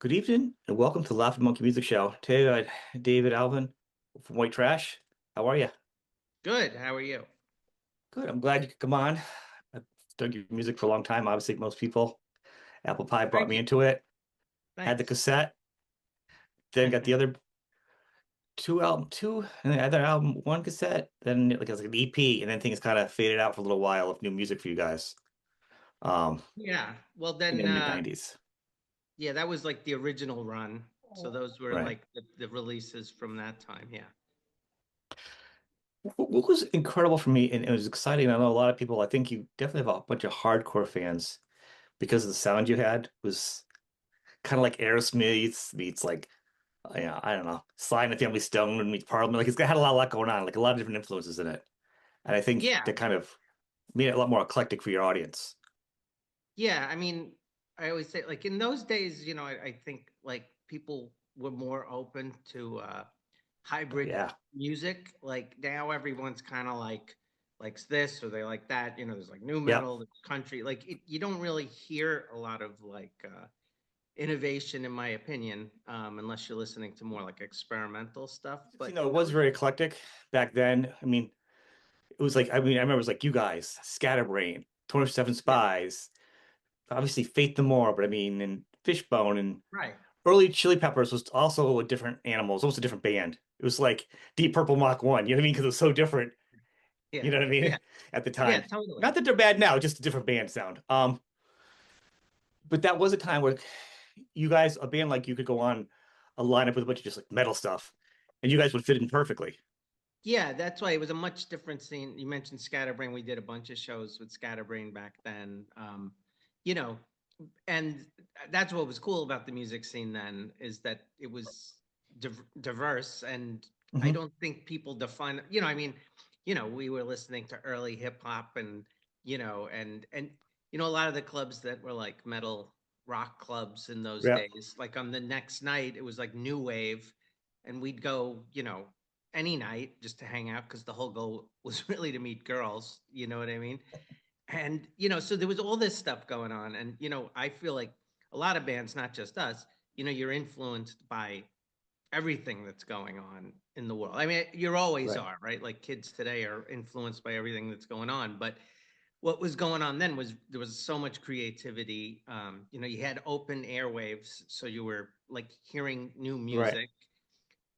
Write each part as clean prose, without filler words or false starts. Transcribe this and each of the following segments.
Good evening and welcome to the Laughing Monkey Music Show. Today, David Alvin from White Trash. How are you? Good. How are you? Good. I'm glad you could come on. I've done your music for a long time. Obviously, most people. Apple Pie brought Thank me you. into it. Had the Thanks. cassette, then got the other two, and the other album, one cassette, then like it's like an EP, and then things kind of faded out for a little while of new music for you guys. Um, Yeah. Well, in then, the mid 90s. yeah, that was like the original run. So those were Right. like the releases from that time. Yeah. What was incredible for me, and it was exciting. I know a lot of people, I think you definitely have a bunch of hardcore fans because of the sound you had was kind of like Aerosmith meets like I don't know, Sly and the Family Stone meets Parliament. Like it's had a lot going on, like a lot of different influences in it, and I think Yeah. that kind of made it a lot more eclectic for your audience. Yeah. I mean, I always say, like, in those days, I think like people were more open to Oh hybrid yeah, music. Like now everyone's kind of like likes this or they like that. There's like new yep. metal, there's country. Like you don't really hear a lot of like innovation, in my opinion, unless you're listening to more like experimental stuff. You But know, in it was those, very eclectic back then. I mean, it was like I remember it was like you guys, Scatterbrain, 27 yeah, Spies, obviously Faith No More, but I mean, and Fishbone and right, early Chili Peppers was also a different animal. It was almost a different band. It was like Deep Purple Mach 1, you know what I mean? Because it was so different. You yeah, know what I yeah, mean? At the yeah, time. totally. Not that they're bad now, just a different band sound. But that was a time where you guys, a band like you could go on a lineup with a bunch of just like metal stuff, and you guys would fit in perfectly. Yeah, that's why it was a much different scene. You mentioned Scatterbrain. We did a bunch of shows with Scatterbrain back then. You know, and that's what was cool about the music scene then is that it was diverse, and I Hmm. don't think people define. I mean, we were listening to early hip hop, and a lot of the clubs that were like metal rock clubs in those Yeah. days. Like on the next night, it was like new wave, and we'd go, any night just to hang out because the whole goal was really to meet girls. You know what I mean? And so there was all this stuff going on, and I feel like a lot of bands, not just us, you're influenced by everything that's going on in the world. I mean, you always Right. are, right? Like kids today are influenced by everything that's going on, but what was going on then was there was so much creativity. You had open airwaves, so you were like hearing new Right. music.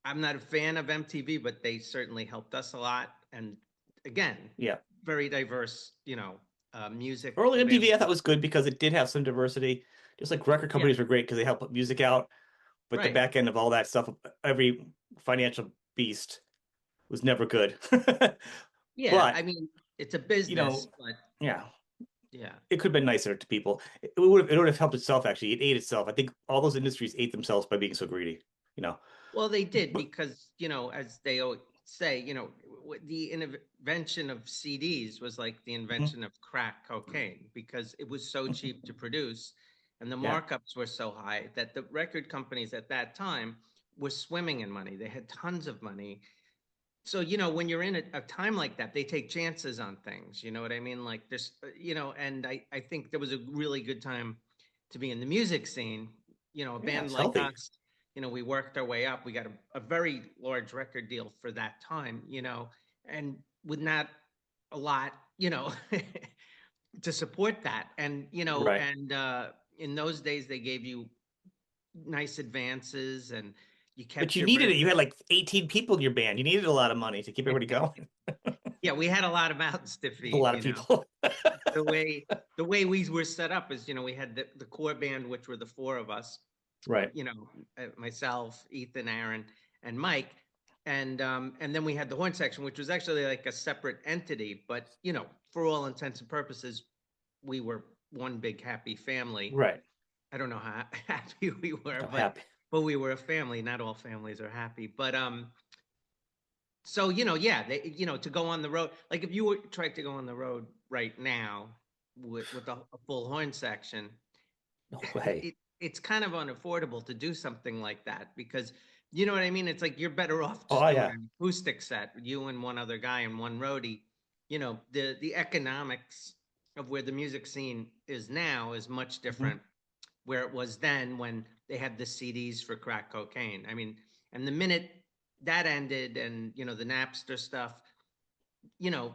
I'm not a fan of MTV, but they certainly helped us a lot. And again, Yeah. very diverse, music Early MTV I thought available. was good because it did have some diversity. Just like record Yeah, companies were great because they helped put music out, but the right. back end of all that stuff, every financial beast was never good. Yeah, I But, mean, it's a you business, know, but yeah, yeah. it could have been nicer to people. It would have helped itself actually. It ate itself. I think all those industries ate themselves by being so greedy, you know. Well, they did But because, as they always say, the invention of CDs was like the mhm, invention of crack cocaine because it was so cheap to produce and the yeah, markups were so high that the record companies at that time were swimming in money. They had tons of money. So, when you're in a time like that, they take chances on things. You know what I mean? Like this, and I think there was a really good time to be in the music scene. A yeah, band it's like healthy. us, we worked our way up. We got a very large record deal for that time, and with not a lot, to support that. And, Right. in those days, they gave you nice advances and you But kept you your needed it. You record. had like 18 people in your band. You needed a lot of money to keep everybody going. Yeah, we had a lot of mouths to A feed, lot of people. the way we were set up is we had the core band, which were the four of us, Right. myself, Ethan, Aaron, and Mike, and then we had the horn section, which was actually like a separate entity, but for all intents and purposes we were one big happy family. Right. I don't know how happy we were, I'm but happy. we were a family. Not all families are happy, but so, yeah, to go on the road, like if you were trying to go on the road right now with a full horn section, No way. it's kind of unaffordable to do something like that because you know what I mean? It's like you're better off just Oh doing yeah. an acoustic set, you and one other guy and one roadie. The economics of where the music scene is now is much Mhm. different where it was then when they had the CDs for crack cocaine. I mean, and the minute that ended and, the Napster stuff,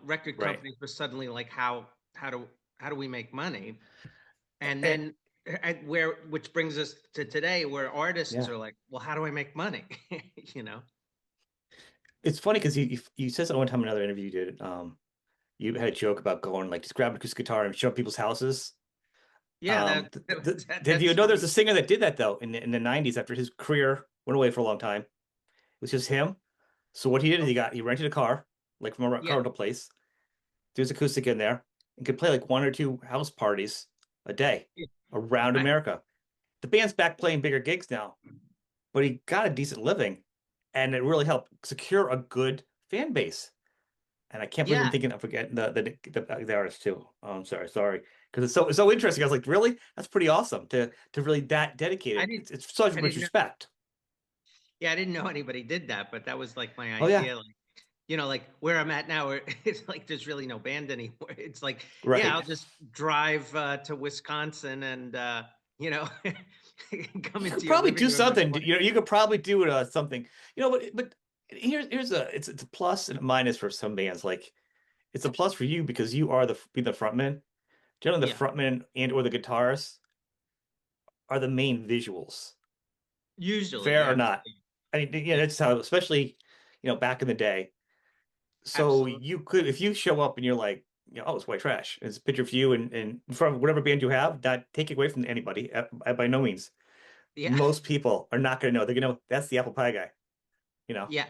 record Right. companies were suddenly like, how do how do we make money? And And, then where which brings us to today where artists yeah. are like, well, how do I make money? you know? It's funny because you said that one time in another interview you did. You had a joke about going like just grabbing a acoustic guitar and show up people's houses. Yeah, Did you that's know there's funny. a singer that did that though in the 90s after his career went away for a long time? It was just him. So what he did is Okay. he rented a car, like from a car Yeah. rental place. There's acoustic in there and could play like one or two house parties a day Yeah. around Right. America. The band's back playing bigger gigs now, but he got a decent living and it really helped secure a good fan base. And I can't believe I'm Yeah. thinking I'm forgetting the artist too. Oh, I'm sorry, because it's so interesting. I was like, really? That's pretty awesome to really that I dedicated. didn't It's such I much didn't know respect. yeah, I didn't know anybody did that, but that was like my Oh yeah, idea. Like, like where I'm at now, where it's like there's really no band anymore. It's like, yeah, right. I'll just drive to Wisconsin and come You could into your probably living do room and something. play. You could probably do something. But here's it's a plus and a minus for some bands. Like it's a plus for you because you are the frontman. Generally, the Yeah. frontman and or the guitarist are the main visuals. Usually, Fair or yeah. not? I mean, yeah, Yeah. that's how, especially back in the day. So Absolutely. you could, if you show up and you're like, oh, it's white trash. It's a picture of you and from whatever band you have, not take it away from anybody by no means. Yeah. Most people are not going to know. They're going to know that's the apple pie guy, you know, Yeah.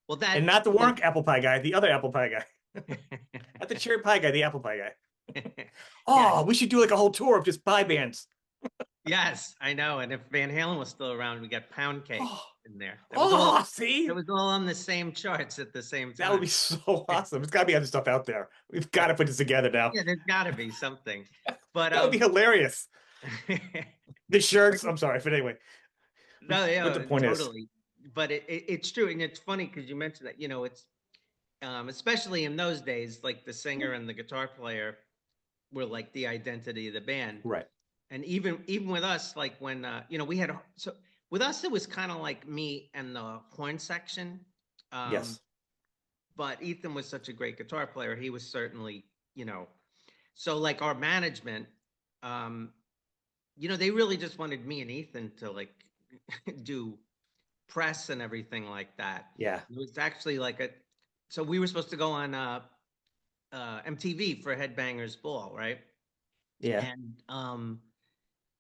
Well, and not the well, work apple pie guy, the other apple pie guy, not the cherry pie guy, the apple pie guy. Oh, yes. we should do like a whole tour of just pie bands. Yes, I know. And if Van Halen was still around, we got Pound Cake Oh, in there. That see, was all on the same charts at the same that would time. be so awesome. There's got to be other stuff out there. We've got to put this together now. Yeah, there's got to be something. But That would be hilarious. The but shirts. I'm sorry, but anyway. no, But the yeah, point is, totally. But it's true, and it's funny because you mentioned that. It's especially in those days, like the singer and the guitar player were like the identity of the band. right? And even with us, like when we had so with us, it was kind of like me and the horn section. Um, Yes. but Ethan was such a great guitar player. He was certainly, so like our management, um, they really just wanted me and Ethan to like do press and everything like that. Yeah. It was actually like so we were supposed to go on MTV for Headbangers Ball, right? Yeah. And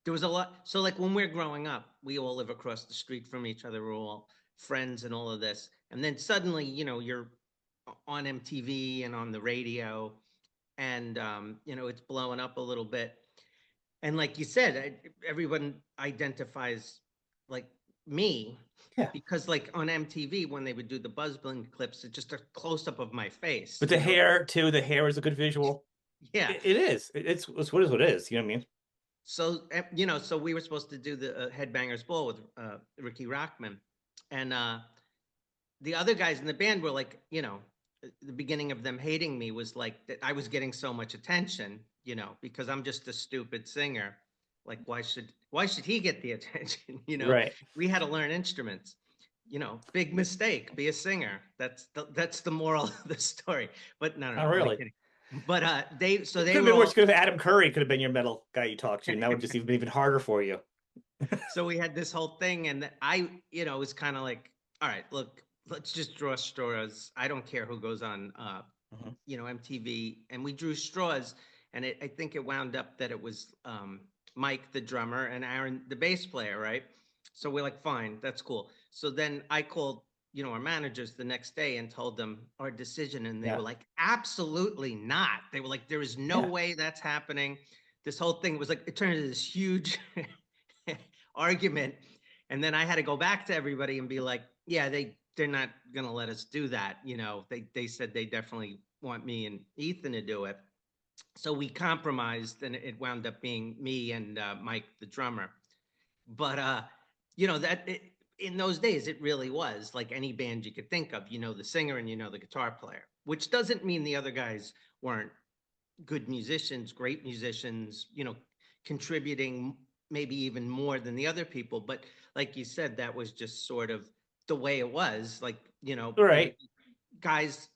there was a lot. So like when we're growing up, we all live across the street from each other. We're all friends and all of this. And then suddenly, you're on MTV and on the radio, and it's blowing up a little bit. And like you said, everyone identifies like me Yeah. because like on MTV when they would do the Buzzbling clips, it's just a close up of my face. But the hair too, the hair is a good visual. Yeah. It is. It's what it is. You know what I mean? So so we were supposed to do the Headbangers Ball with Ricky Rockman, and the other guys in the band were like, the beginning of them hating me was like that I was getting so much attention, because I'm just a stupid singer. Like why should he get the attention? Right. We had to learn instruments. Big mistake. Be a singer. That's the moral of the story. But no, no, Not no. Only really. kidding. But It could they have were been worse. all. Could have Adam Curry could have been your metal guy you talked to, and that would just even harder for you. So we had this whole thing, and was kind of like, all right, look, let's just draw straws. I don't care who goes on, Mhm. MTV, and we drew straws, and I think it wound up that it was Mike, the drummer, and Aaron, the bass player, right? So we're like, fine, that's cool. So then I called, our managers the next day and told them our decision, and they were Yeah. like, absolutely not. They were like, there is no Yeah. way that's happening. This whole thing was like, it turned into this huge argument. And then I had to go back to everybody and be like, yeah, they're not gonna let us do that. They said they definitely want me and Ethan to do it. So we compromised, and it wound up being me and Mike, the drummer. But in those days, it really was like any band you could think of. The singer and the guitar player, which doesn't mean the other guys weren't good musicians, great musicians. Contributing maybe even more than the other people. But like you said, that was just sort of the way it was. Like, it was Right. guys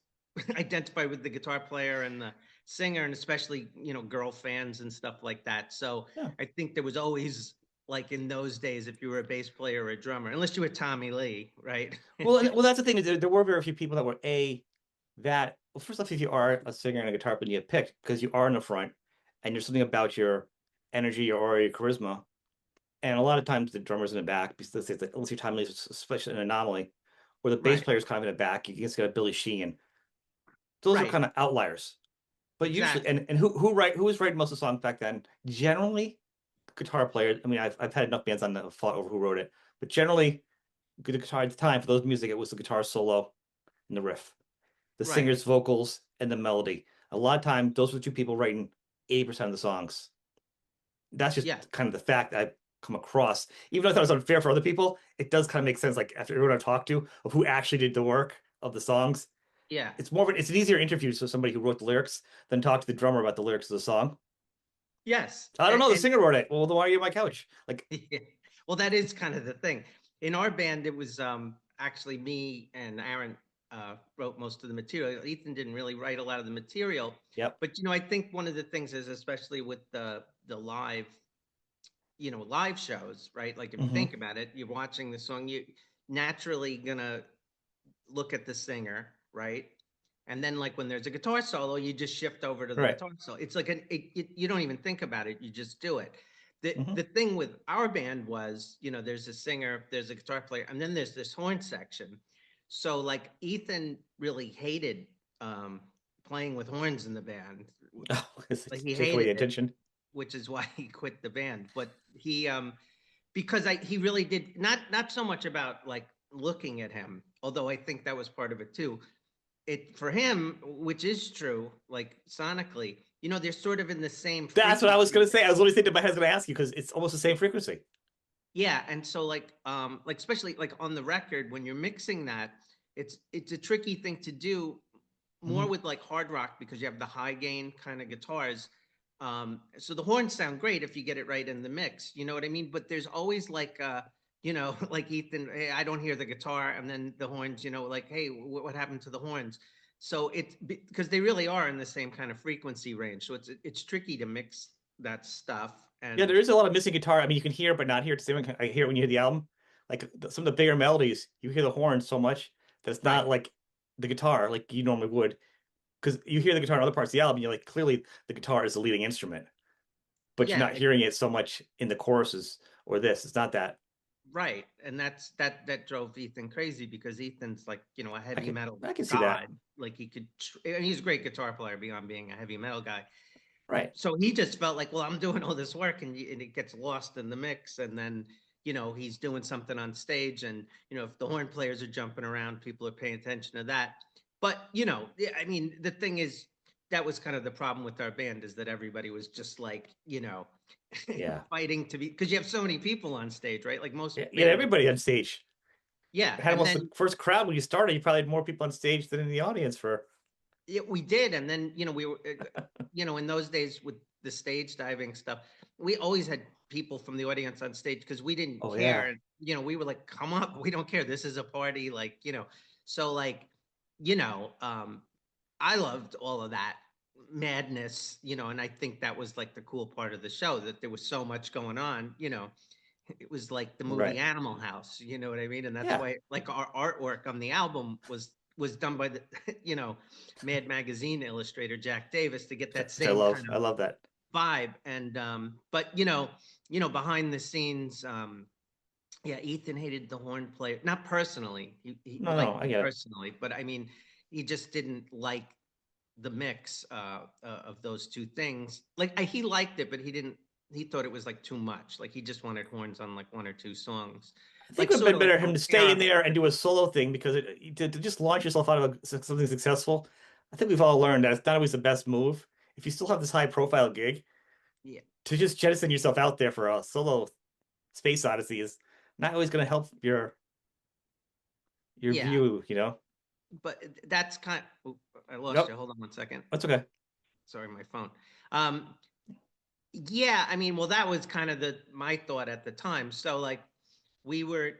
identify with the guitar player and the singer, and especially, girl fans and stuff like that. So Yeah. I think there was always, like in those days, if you were a bass player or a drummer, unless you were Tommy Lee, right? Well, that's the thing. There were very few people that were that. Well, first off, if you are a singer and a guitar player, you get picked because you are in the front, and there's something about your energy or your charisma. And a lot of times the drummer's in the back because it's like, unless your time is especially an anomaly, or the bass Right, player's kind of in the back. You just got a Billy Sheehan. Those are right, kind of outliers. But usually, exactly. and who was writing most of the songs back then? Generally, guitar player. I mean, I've had enough bands on that fought over who wrote it, but generally, the guitar at the time for those music, it was the guitar solo and the riff, the Right. singer's vocals and the melody. A lot of time, those were the two people writing 80% of the songs. That's just Yeah, kind of the fact I've come across. Even though I thought it was unfair for other people, it does kind of make sense. Like after everyone I talked to of who actually did the work of the songs, yeah, it's an easier interview to somebody who wrote the lyrics than talk to the drummer about the lyrics of the song. yes. I don't And, know, the and singer wrote it. Well, then why are you on my couch? Like, yeah. Well, that is kind of the thing. In our band, it was actually me and Aaron wrote most of the material. Ethan didn't really write a lot of the material, yep. but I think one of the things is, especially with the live, live shows, right? Like if you Hmm. think about it, you're watching the song, you naturally gonna look at the singer, right? And then like when there's a guitar solo, you just shift over to the Right. guitar solo. It's like you don't even think about it, you just do it. The Hmm. thing with our band was, there's a singer, there's a guitar player, and then there's this horn section. So like Ethan really hated um playing with horns in the band. Oh, Like it's he take away the hated it, attention. which is why he quit the band. But because he really did not so much about like looking at him, although I think that was part of it too. It for him, which is true, like sonically, they're sort of in the same That's what I was frequency gonna range. say. I was literally thinking in my head I was gonna ask you because it's almost the same frequency. Yeah, and so like especially like on the record when you're mixing that, it's a tricky thing to do more Hmm. with like hard rock because you have the high gain kind of guitars. So the horns sound great if you get it right in the mix, you know what I mean? But there's always like like Ethan, hey, I don't hear the guitar, and then the horns, like, hey, what happened to the horns? So it's because they really are in the same kind of frequency range. So it's tricky to mix that stuff. Yeah, there And is a lot of missing guitar. I mean, you can hear it, but not hear it. Same I hear it when you hear the album. Like some of the bigger melodies, you hear the horns so much that's right. not like the guitar like you normally would. Because you hear the guitar in other parts of the album, you're like, clearly the guitar is the leading instrument, but you're Yeah, not hearing it so much in the choruses or this. It's not that. right. And that drove Ethan crazy because Ethan's like, a I heavy can metal I can see that. god. Like he could, and he's a great guitar player beyond being a heavy metal guy. Right. So he just felt like, well, I'm doing all this work, and it gets lost in the mix. And then, he's doing something on stage, and if the horn players are jumping around, people are paying attention to that. But yeah, I mean, the thing is, that was kind of the problem with our band is that everybody was just like, Yeah. fighting to be because you have so many people on stage, right? Like most Yeah, bands, everybody on stage. yeah. Had And almost the then first crowd when you started. You probably had more people on stage than in the audience for. yeah, we did, and then we were, in those days with the stage diving stuff, we always had people from the audience on stage because we didn't Oh care, yeah. and we were like, "Come up, we don't care. This is a party." Like so like you know, I loved all of that madness, and I think that was like the cool part of the show that there was so much going on. It was like the movie Right. Animal House, you know what I mean? And that's Yeah. why like our artwork on the album was done by the Mad Magazine illustrator Jack Davis to get that Which I same love. kind I of love that. vibe. And but behind the scenes, yeah, Ethan hated the horn player, not personally. He No, no, liked I me get it. personally, but I mean, he just didn't like the mix of those two things. Like he liked it, but he didn't. He thought it was like too much. Like he just wanted horns on like one or two songs, I think like it would have sort been of like better for him how to stay in Air. there and do a solo thing because to just launch yourself out of something successful. I think we've all learned that it's not always the best move. If you still have this high profile gig, Yeah, to just jettison yourself out there for a solo space odyssey is not always going to help your yeah, view. You know. but that's kind of, I lost you. Yep. Hold on one second. That's okay. Sorry, my phone. Um, Yeah, I mean, well, that was kind of the my thought at the time. So like we were,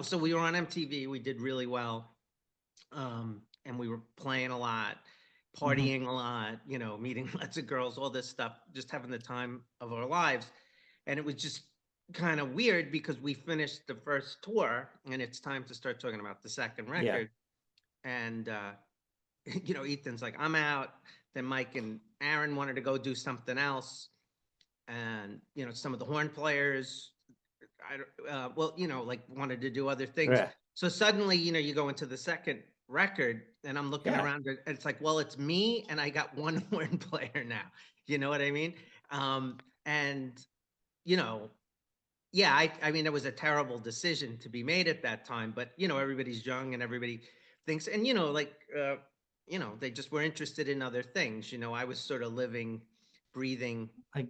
so we were on MTV, we did really well. And we were playing a lot, Hmm. partying a lot, meeting lots of girls, all this stuff, just having the time of our lives. And it was just kind of weird because we finished the first tour and it's time to start talking about the second Yeah. record. And Ethan's like, I'm out. Then Mike and Aaron wanted to go do something else. And some of the horn players, well, like wanted to do other things. Yeah. So suddenly, you go into the second record, and I'm looking Yeah. around, and it's like, well, it's me, and I got one horn player now. You know what I mean? And you know, yeah, I mean, it was a terrible decision to be made at that time, but everybody's young and everybody thinks, and they just were interested in other things. I was sort of living, breathing, Like,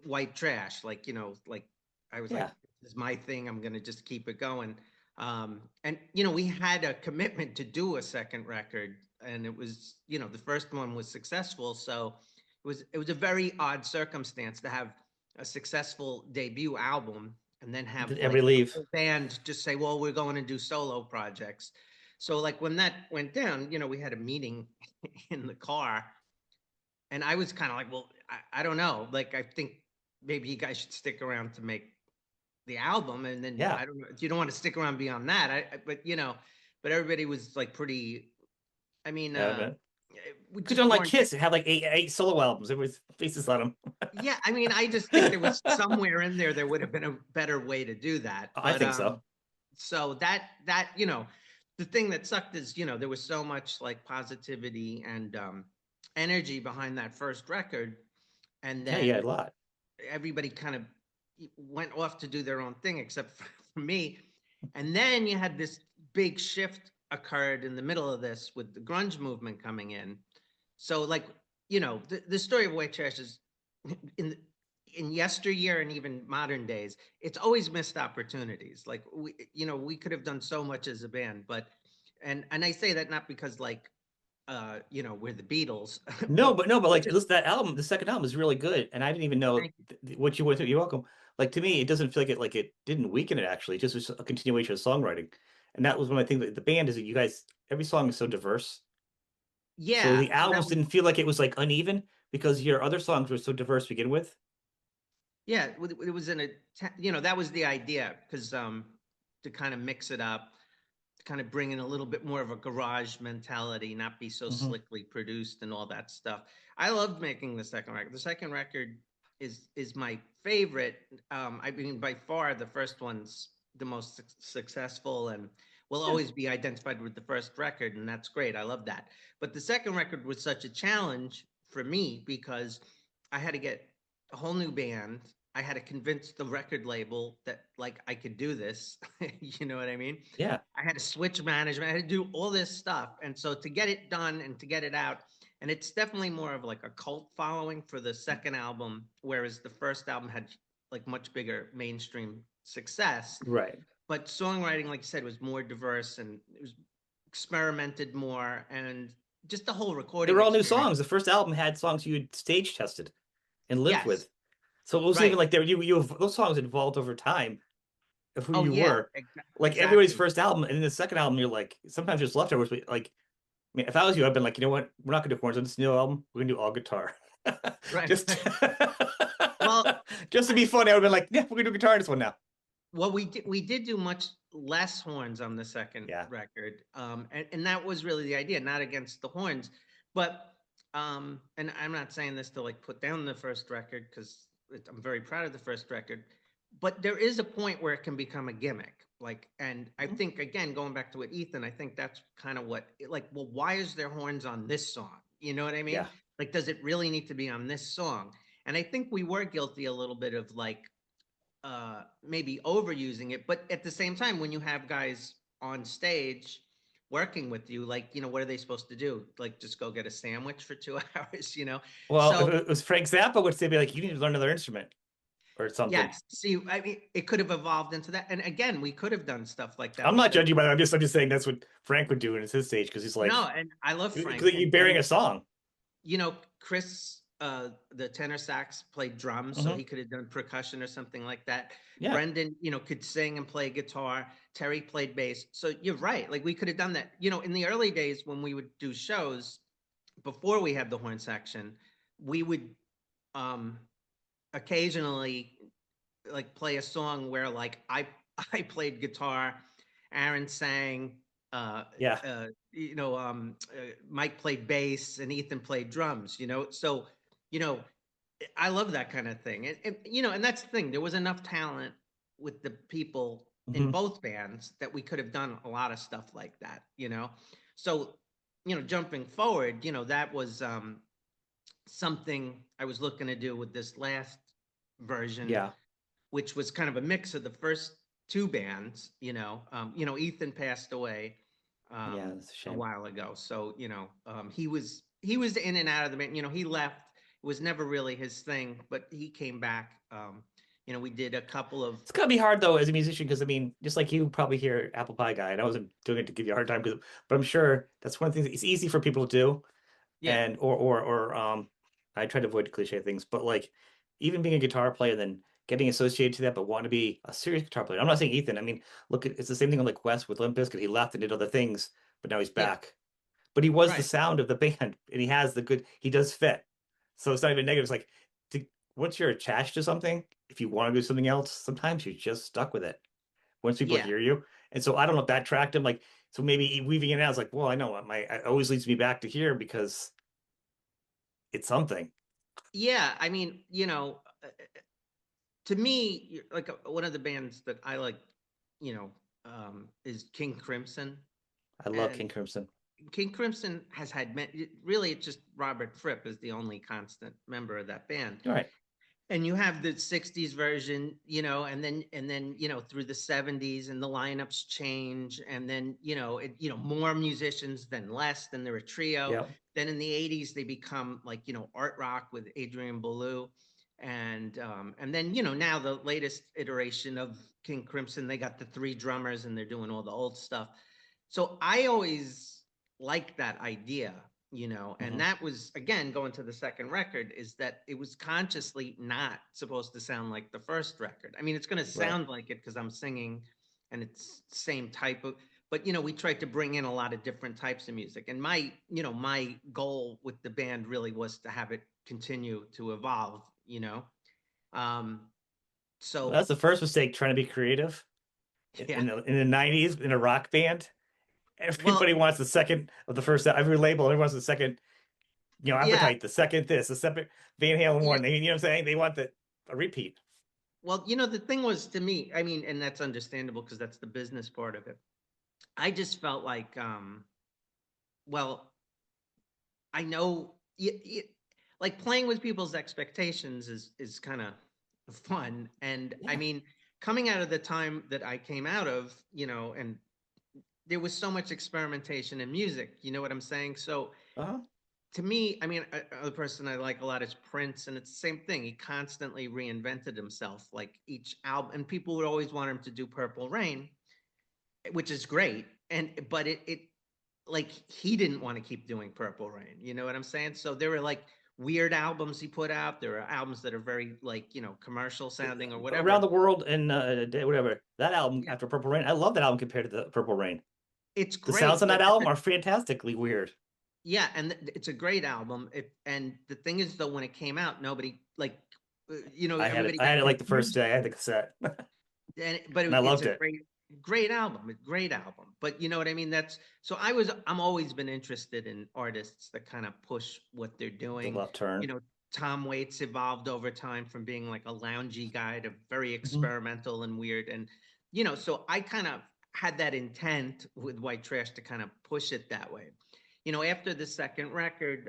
white trash. Like, like I was like, yeah. this is my thing. I'm gonna just keep it going. And we had a commitment to do a second record, and it was, the first one was successful, so it was a very odd circumstance to have a successful debut album and then have Did like everybody the leave? whole band just say, well, we're going to do solo projects. So like when that went down, we had a meeting in the car, and I was kind of like, well, I don't know. Like, I think maybe you guys should stick around to make the album. And then Yeah. I don't know, you don't want to stick around beyond that. But but everybody was like pretty, I mean, Adamant. we Could just done like weren't. Kiss. It had like eight solo albums. Everybody's faces on them. Yeah, I mean, I just think there was somewhere in there would have been a better way to do that. I But think so. so that the thing that sucked is there was so much like positivity and energy behind that first record, and Yeah, yeah, a then lot. everybody kind of went off to do their own thing except for me. And then you had this big shift occurred in the middle of this with the grunge movement coming in. So like, the story of white trash is in in yesteryear and even modern days, it's always missed opportunities. Like we could have done so much as a band, but and I say that not because like we're the Beatles, No, but no, but but like just listen, that album, the second album is really good, and I didn't even know thank you. what you went through. You're welcome. Like to me, it doesn't feel like it didn't weaken it actually. It just was a continuation of songwriting, and that was one of the things that the band is that you guys every song is so diverse. So Yeah, the so that albums was didn't feel like it was like uneven because your other songs were so diverse to begin with. yeah, it was in a that was the idea because to kind of mix it up, to kind of bring in a little bit more of a garage mentality, not be so Hmm. slickly produced and all that stuff. I loved making the second record. The second record is my favorite. I mean, by far, the first one's the most successful and will Yeah. always be identified with the first record, and that's great. I love that. But the second record was such a challenge for me because I had to get a whole new band. I had to convince the record label that like I could do this. You know what I mean? Yeah. I had to switch management. I had to do all this stuff. And so to get it done and to get it out, and it's definitely more of like a cult following for the second album, whereas the first album had like much bigger mainstream success. Right. But songwriting, like you said, was more diverse and it was experimented more and just the whole They recording were all new experience. songs. The first album had songs you had stage tested and lived Yes, with. So it wasn't even right. like they were you those songs evolved over time of who Oh you yeah, were. Like everybody's exactly. first album, and then the second album, you're like sometimes there's leftovers. But like, I mean, if I was you, I'd been like, you know what? We're not gonna do horns on this new album. We're gonna do all guitar. Right. Just Well, just to be funny, I would have been like, yeah, we're gonna do guitar in this one now. well, we did do much less horns on the second Yeah. record, and that was really the idea, not against the horns, but and I'm not saying this to like put down the first record because I'm very proud of the first record, but there is a point where it can become a gimmick, like, and I Mhm. think again going back to what Ethan, I think that's kind of what like, well, why is there horns on this song? You know what I mean? Yeah. Like, does it really need to be on this song? And I think we were guilty a little bit of like maybe overusing it, but at the same time when you have guys on stage working with you, like what are they supposed to do, like just go get a sandwich for 2 hours, Well, if so it was Frank Zappa, would say be like, you need to learn another instrument or something. yes, see, I mean, it could have evolved into that, and again we could have done stuff like that I'm not because judging by that. I'm just saying that's what Frank would do in his stage because he's no, like, and I love because Frank, you but burying he, a song. Chris the tenor sax played drums, so Hmm. he could have done percussion or something like that. Yeah. Brendan, could sing and play guitar. Terry played bass. So you're right. Like we could have done that. In the early days when we would do shows before we had the horn section, we would um occasionally like play a song where like I played guitar, Aaron sang, uh, Yeah. Mike played bass, and Ethan played drums. So you know I love that kind of thing, and that's the thing. There was enough talent with the people in Hmm. both bands that we could have done a lot of stuff like that. So jumping forward, that was something I was looking to do with this last version, Yeah. which was kind of a mix of the first two bands. Ethan passed away Yeah. That's a a shame. while ago, so he was in and out of the band. He left. It was never really his thing, but he came back. We did a couple of It's gonna be hard though as a musician because I mean, just like you probably hear Apple Pie Guy, and I wasn't doing it to give you a hard time, but I'm sure that's one of the things. It's easy for people to do, yeah, and or I try to avoid cliche things, but like even being a guitar player, then getting associated to that, but want to be a serious guitar player. I'm not saying Ethan. I mean, look, it's the same thing on like West with Limp Bizkit. He left and did other things, but now he's yeah, back. But he was the right. sound of the band, and he has the good. He does fit, so it's not even negative. It's like to, once you're attached to something, if you want to do something else, sometimes you're just stuck with it. Once people Yeah, hear you, and so I don't know if that tracked him. Like, so maybe weaving it out is like, well, I know my it always leads me back to here because it's something. yeah. I mean, to me, like one of the bands that I like, is King Crimson. I love And King Crimson. King Crimson has had really, it's just Robert Fripp is the only constant member of that band. All right. And you have the 60s version, and then through the 70s, and the lineups change, and then more musicians than less, then they're a trio. Yeah. Then in the 80s they become like art rock with Adrian Belew, and then now the latest iteration of King Crimson, they got the three drummers and they're doing all the old stuff. So I always liked that idea, and Hmm. that was again going to the second record, is that it was consciously not supposed to sound like the first record. I mean, it's going to Right. sound like it because I'm singing and it's same type of, but we tried to bring in a lot of different types of music, and my goal with the band really was to have it continue to evolve. um Well, so that's the first mistake trying to be creative yeah. in the 90s in a rock band. Well, Everybody wants the second of the first. Every label, everyone wants the second. yeah, Appetite, the second this, the second Van Halen yeah. one. You know what I'm saying? They want a repeat. Well, the thing was, to me, I mean, and that's understandable because that's the business part of it. I just felt like, well, I know, like playing with people's expectations is kind of fun, and I Yeah. mean, coming out of the time that I came out of, and there was so much experimentation in music. You know what I'm saying? So Uh-huh. to me, I mean, a person I like a lot is Prince, and it's the same thing. He constantly reinvented himself, like each album, and people would always want him to do Purple Rain, which is great. But it like he didn't want to keep doing Purple Rain. You know what I'm saying? So there were like weird albums he put out. There are albums that are very like commercial sounding or Around whatever. the World and whatever that album Yeah, after Purple Rain. I love that album compared to the Purple Rain. it's The sounds great, on that but album are fantastically weird. yeah, and it's a great album. And the thing is, though, when it came out, nobody like, I had it. everybody I had got it like the first confused. day. I had the cassette, and But I it's loved a it. great album, a great album. But you know what I mean? That's so I'm always been interested in artists that kind of push what they're The doing. left turn. Tom Waits evolved over time from being like a loungy guy to very Hmm. experimental and weird. And so I kind of had that intent with White Trash to kind of push it that way. After the second record,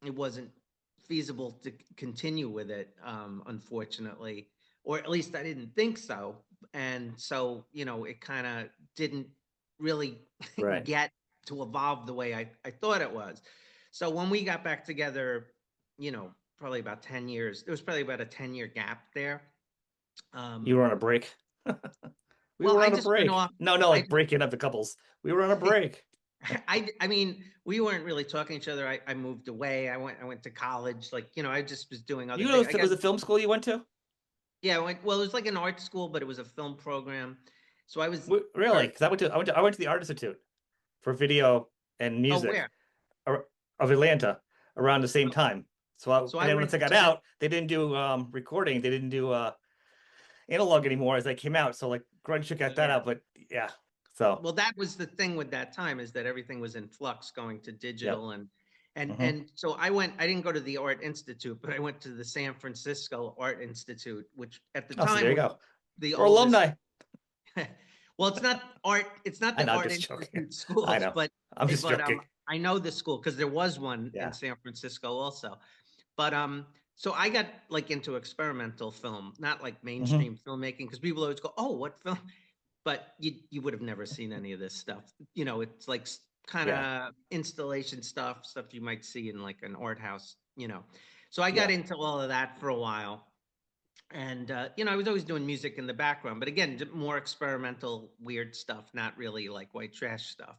it wasn't feasible to continue with it, unfortunately, or at least I didn't think so. And so, it kind of didn't really Right. get to evolve the way I thought it was. So when we got back together, probably about 10 years, there was probably about a 10-year gap there. You Um, were on a break. We well, were I on a just went break. off. No, no, I like breaking up the couples. We were on a just, break. I mean, we weren't really talking to each other. I moved away. I went to college. Like, I just was doing other You know, things. it was a film school you went to? Yeah, well, it was like an art school, but it was a film program. So I was, Really? or, Because I went to the Art Institute for video and oh, music where? of Atlanta around the same Oh, time. so And I then once went I got to the, out, they didn't do recording. They didn't do analog anymore as they came out. So like grunge got that yeah. out, but yeah. So Well, that was the thing with that time is that everything was in flux going to yep. digital and Hmm. and so I didn't go to the Art Institute, but I went to the San Francisco Art Institute, which at the Oh, so there time you was go. the We're oldest. alumni. Well, it's not I the know, I'm Art just joking. Institute I schools, know. but I'm just joking. I know the school because there was one in Yeah. San Francisco also. But so I got like into experimental film, not like Hmm. mainstream filmmaking, because people always go, "Oh, what film?" But you would have never seen any of this stuff. It's like kind Yeah. of installation stuff you might see in like an art house. So I got Yeah. into all of that for a while. And I was always doing music in the background, but again, more experimental, weird stuff, not really like white trash stuff.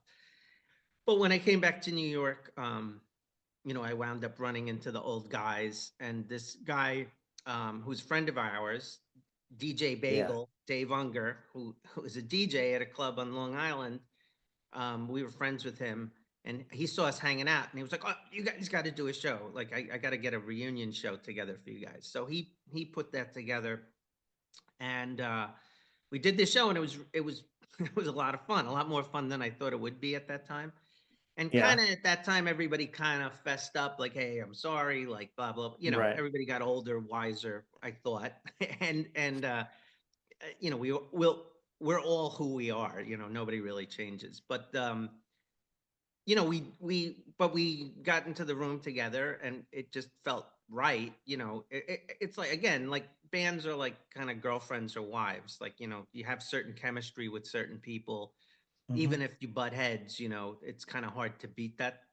But when I came back to New York, I wound up running into the old guys, and this guy, who's a friend of ours, DJ Yeah. Bagel, Dave Unger, who was a DJ at a club on Long Island. We were friends with him, and he saw us hanging out, and he was like, "Oh, you guys got to do a show. Like, I got to get a reunion show together for you guys." So he put that together, and we did this show, and it was it was a lot of fun, a lot more fun than I thought it would be at that time. And kind Yeah. of at that time, everybody kind of fessed up, like, "Hey, I'm sorry," like blah blah. Right. Everybody got older, wiser, I thought, and we're all who we are. Nobody really changes, but we got into the room together, and it just felt right. It's like, again, like bands are like kind of girlfriends or wives. Like, you have certain chemistry with certain people, Hmm. even if you butt heads. It's kind of hard to beat that,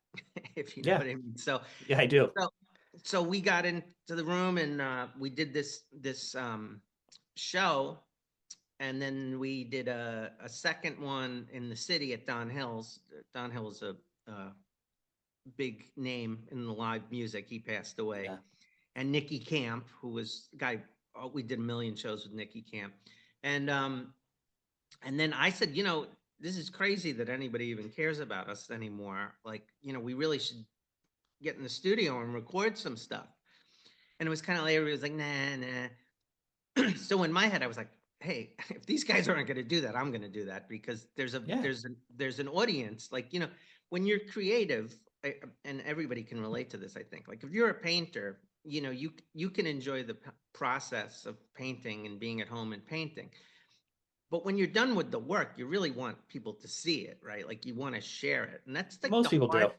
if you know Yeah. what I mean. So Yeah, I do. so so we got into the room, and we did this show, and then we did a second one in the city at Don Hill's. Don Hill is a big name in the live music. He passed away. Yeah. And Nicky Camp, who was a guy, we did a million shows with Nicky Camp. And and then I said, this is crazy that anybody even cares about us anymore. Like, we really should get in the studio and record some stuff. And it was kind of like, everybody was like, nah, nah. So in my head, I was like, hey, if these guys aren't going to do that, I'm going to do that, because Yeah. there's an audience. Like, when you're creative, and everybody can relate to this, I think. Like, if you're a painter, you can enjoy the process of painting and being at home and painting. But when you're done with the work, you really want people to see it, right? Like, you want to share it. And that's like Most people do.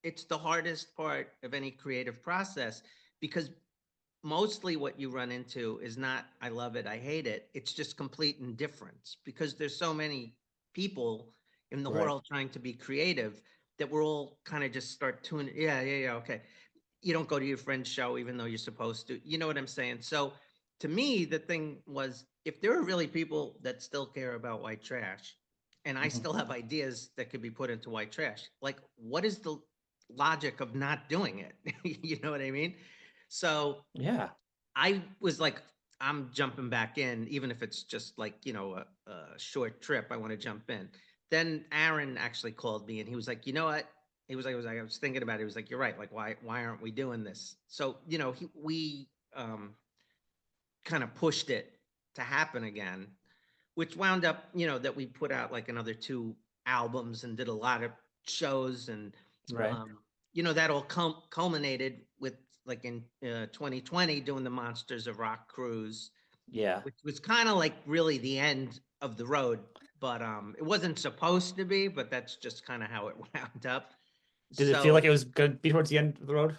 it's the hardest part of any creative process, because mostly what you run into is not "I love it, I hate it." It's just complete indifference, because there's so many people in the Right. world trying to be creative that we're all kind of just start tuning. Yeah, yeah, yeah. Okay. You don't go to your friend's show even though you're supposed to. You know what I'm saying? So to me, the thing was, if there are really people that still care about white trash, and I Hmm. still have ideas that could be put into white trash, like, what is the logic of not doing it? You know what I mean? So Yeah. I was like, I'm jumping back in, even if it's just like, a short trip. I want to jump in. Then Aaron actually called me, and he was like, you know what? I was thinking about it. He was like, you're right. Like, why aren't we doing this? So, we kind of pushed it to happen again, which wound up, that we put out like another two albums and did a lot of shows. And, Right. that all culminated with, like, in 2020, doing the Monsters of Rock cruise, Yeah. which was kind of like really the end of the road. But it wasn't supposed to be, but that's just kind of how it wound up. Did it feel So like it was going to be towards the end of the road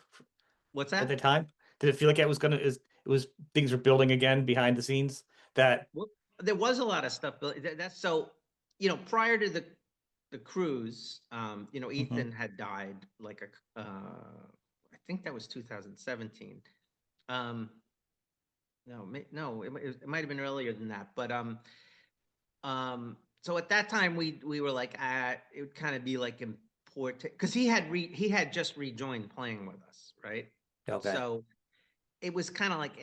what's at the that? time? Did it feel like it was going to is it was things were building again behind the scenes that Well, there was a lot of stuff. That's so, prior to the cruise, Mhm. Ethan had died, like, I think that was 2017. Um, no, no, it might have been earlier than that. But so at that time, we were like, it would kind of be like because he had just rejoined playing with us, right? Okay. So it was kind of like,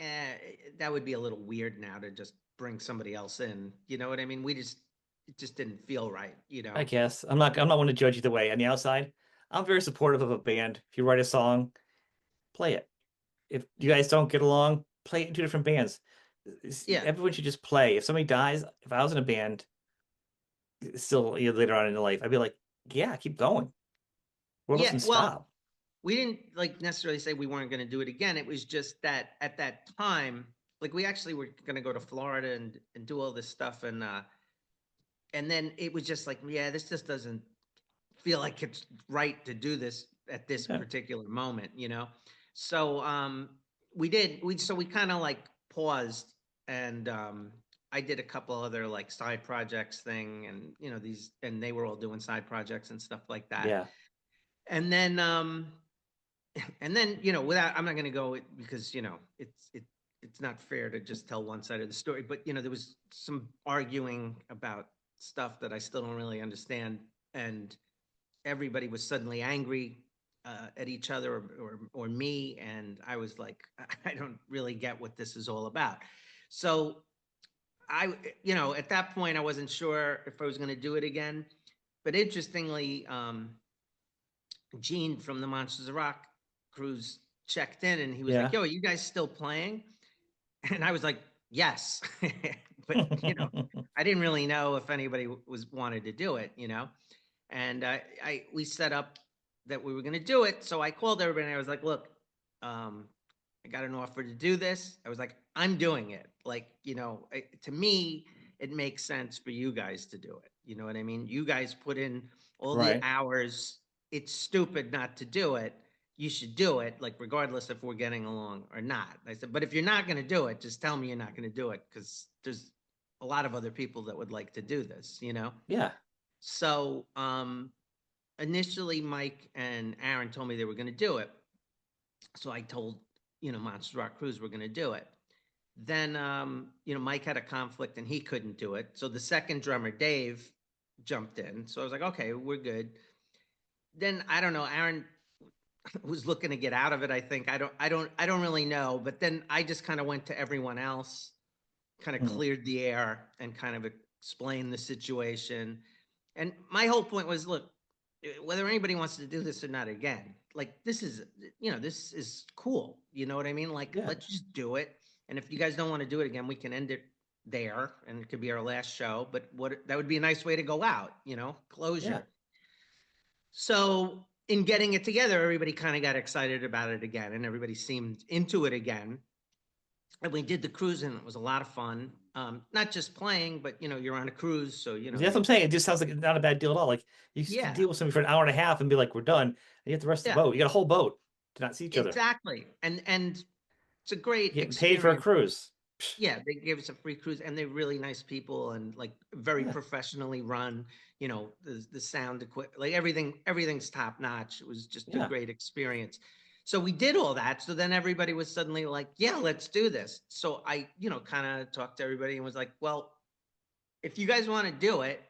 that would be a little weird now to just bring somebody else in. You know what I mean? It just didn't feel right, you I know? guess I'm not one to judge either way. On the outside, I'm very supportive of a band. If you write a song, play it. If you guys don't get along, play it in two different bands. Yeah. Everyone should just play. If somebody dies, if I was in a band, still later on in their life, I'd be like, yeah, keep going. World Yeah. doesn't Well, stop. we didn't like necessarily say we weren't going to do it again. It was just that at that time, like we actually were going to go to Florida and do all this stuff. And then it was just like, yeah, this just doesn't feel like it's right to do this at this Yeah, particular moment, you know? So we kind of like paused and I did a couple other like side projects thing and and they were all doing side projects and stuff like that. yeah, And then without I'm not going to go because it's not fair to just tell one side of the story, but there was some arguing about stuff that I still don't really understand, and everybody was suddenly angry at each other or me, and I was like, I don't really get what this is all about. So at that point, I wasn't sure if I was going to do it again. But interestingly, Gene from the Monsters of Rock cruise checked in, and he was like, yeah. "Yo, are you guys still playing?" And I was like, "Yes," but I didn't really know if anybody was wanted to do it, and we set up that we were going to do it. So I called everybody and I was like, look, um, I got an offer to do this. I was like, I'm doing it. Like, to me, it makes sense for you guys to do it. You know what I mean? You guys put in all the Right. hours. It's stupid not to do it. You should do it, like, regardless if we're getting along or not. I said, but if you're not going to do it, just tell me you're not going to do it because there's a lot of other people that would like to do this. Yeah. So initially, Mike and Aaron told me they were going to do it. So I told, Monster Rock Cruise we're going to do it. Then, Mike had a conflict and he couldn't do it. So the second drummer, Dave, jumped in. So I was like, okay, we're good. Then I don't know. Aaron was looking to get out of it. I think I don't really know. But then I just kind of went to everyone else, kind of Mm. cleared the air and kind of explained the situation. And my whole point was, look, whether anybody wants to do this or not again, like this is cool. You know what I mean? Like, Yeah. let's just do it. And if you guys don't want to do it again, we can end it there and it could be our last show. But that would be a nice way to go out, Yeah. closure. So in getting it together, everybody kind of got excited about it again and everybody seemed into it again. And we did the cruise and it was a lot of fun. Not just playing, but you're on a cruise, so That's what I'm saying. It just sounds like not a bad deal at all. Like you can yeah, deal with somebody for an hour and a half and be like, we're done. And you get the rest of the yeah, boat. You got a whole boat to not see each other. exactly. And it's a great You're getting paid for a experience. cruise. Yeah, they gave us a free cruise, and they're really nice people and like very Yeah. professionally run. The sound equipment, like everything's top notch. It was just a Yeah. great experience. So we did all that. So then everybody was suddenly like, "Yeah, let's do this." So I, kind of talked to everybody and was like, "Well, if you guys want to do it,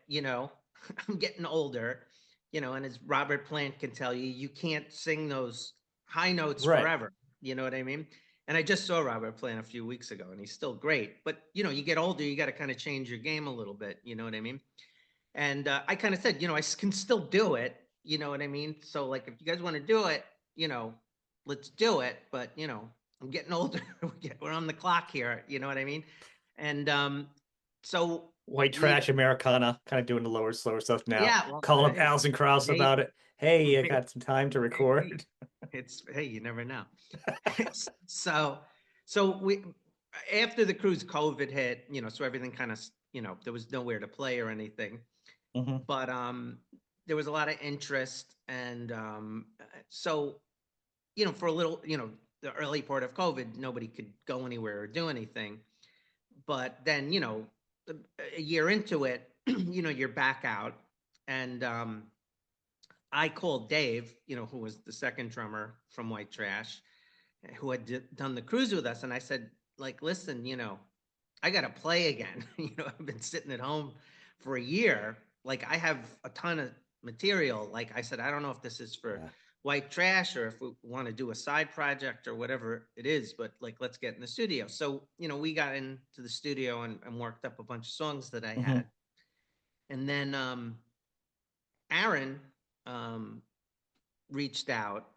I'm getting older, and as Robert Plant can tell you, you can't sing those high notes Right. forever. You know what I mean?" And I just saw Robert Plant a few weeks ago, and he's still great. But you get older, you got to kind of change your game a little bit. You know what I mean? And I kind of said, I can still do it. You know what I mean? So like, if you guys want to do it, let's do it. But I'm getting older. We're on the clock here. You know what I mean? And so White we trash Americana, kind of doing the lower, slower stuff now. yeah, well, Calling up Alison Krauss hey, about it. Hey, I hey, got some time to hey, record. hey, you never know. so, so we after the cruise, COVID hit, so everything kind of, there was nowhere to play or anything, Hmm. but there was a lot of interest, and so for a little, the early part of COVID, nobody could go anywhere or do anything, but then a year into it, you're back out, and I called Dave, who was the second drummer from White Trash, who had done the cruise with us, and I said, like, listen, I got to play again. I've been sitting at home for a year. Like, I have a ton of material. Like I said, I don't know if this is for Yeah. white trash or if we want to do a side project or whatever it is, but like, let's get in the studio. So, we got into the studio and worked up a bunch of songs that I Hmm. had. And then Aaron um, reached out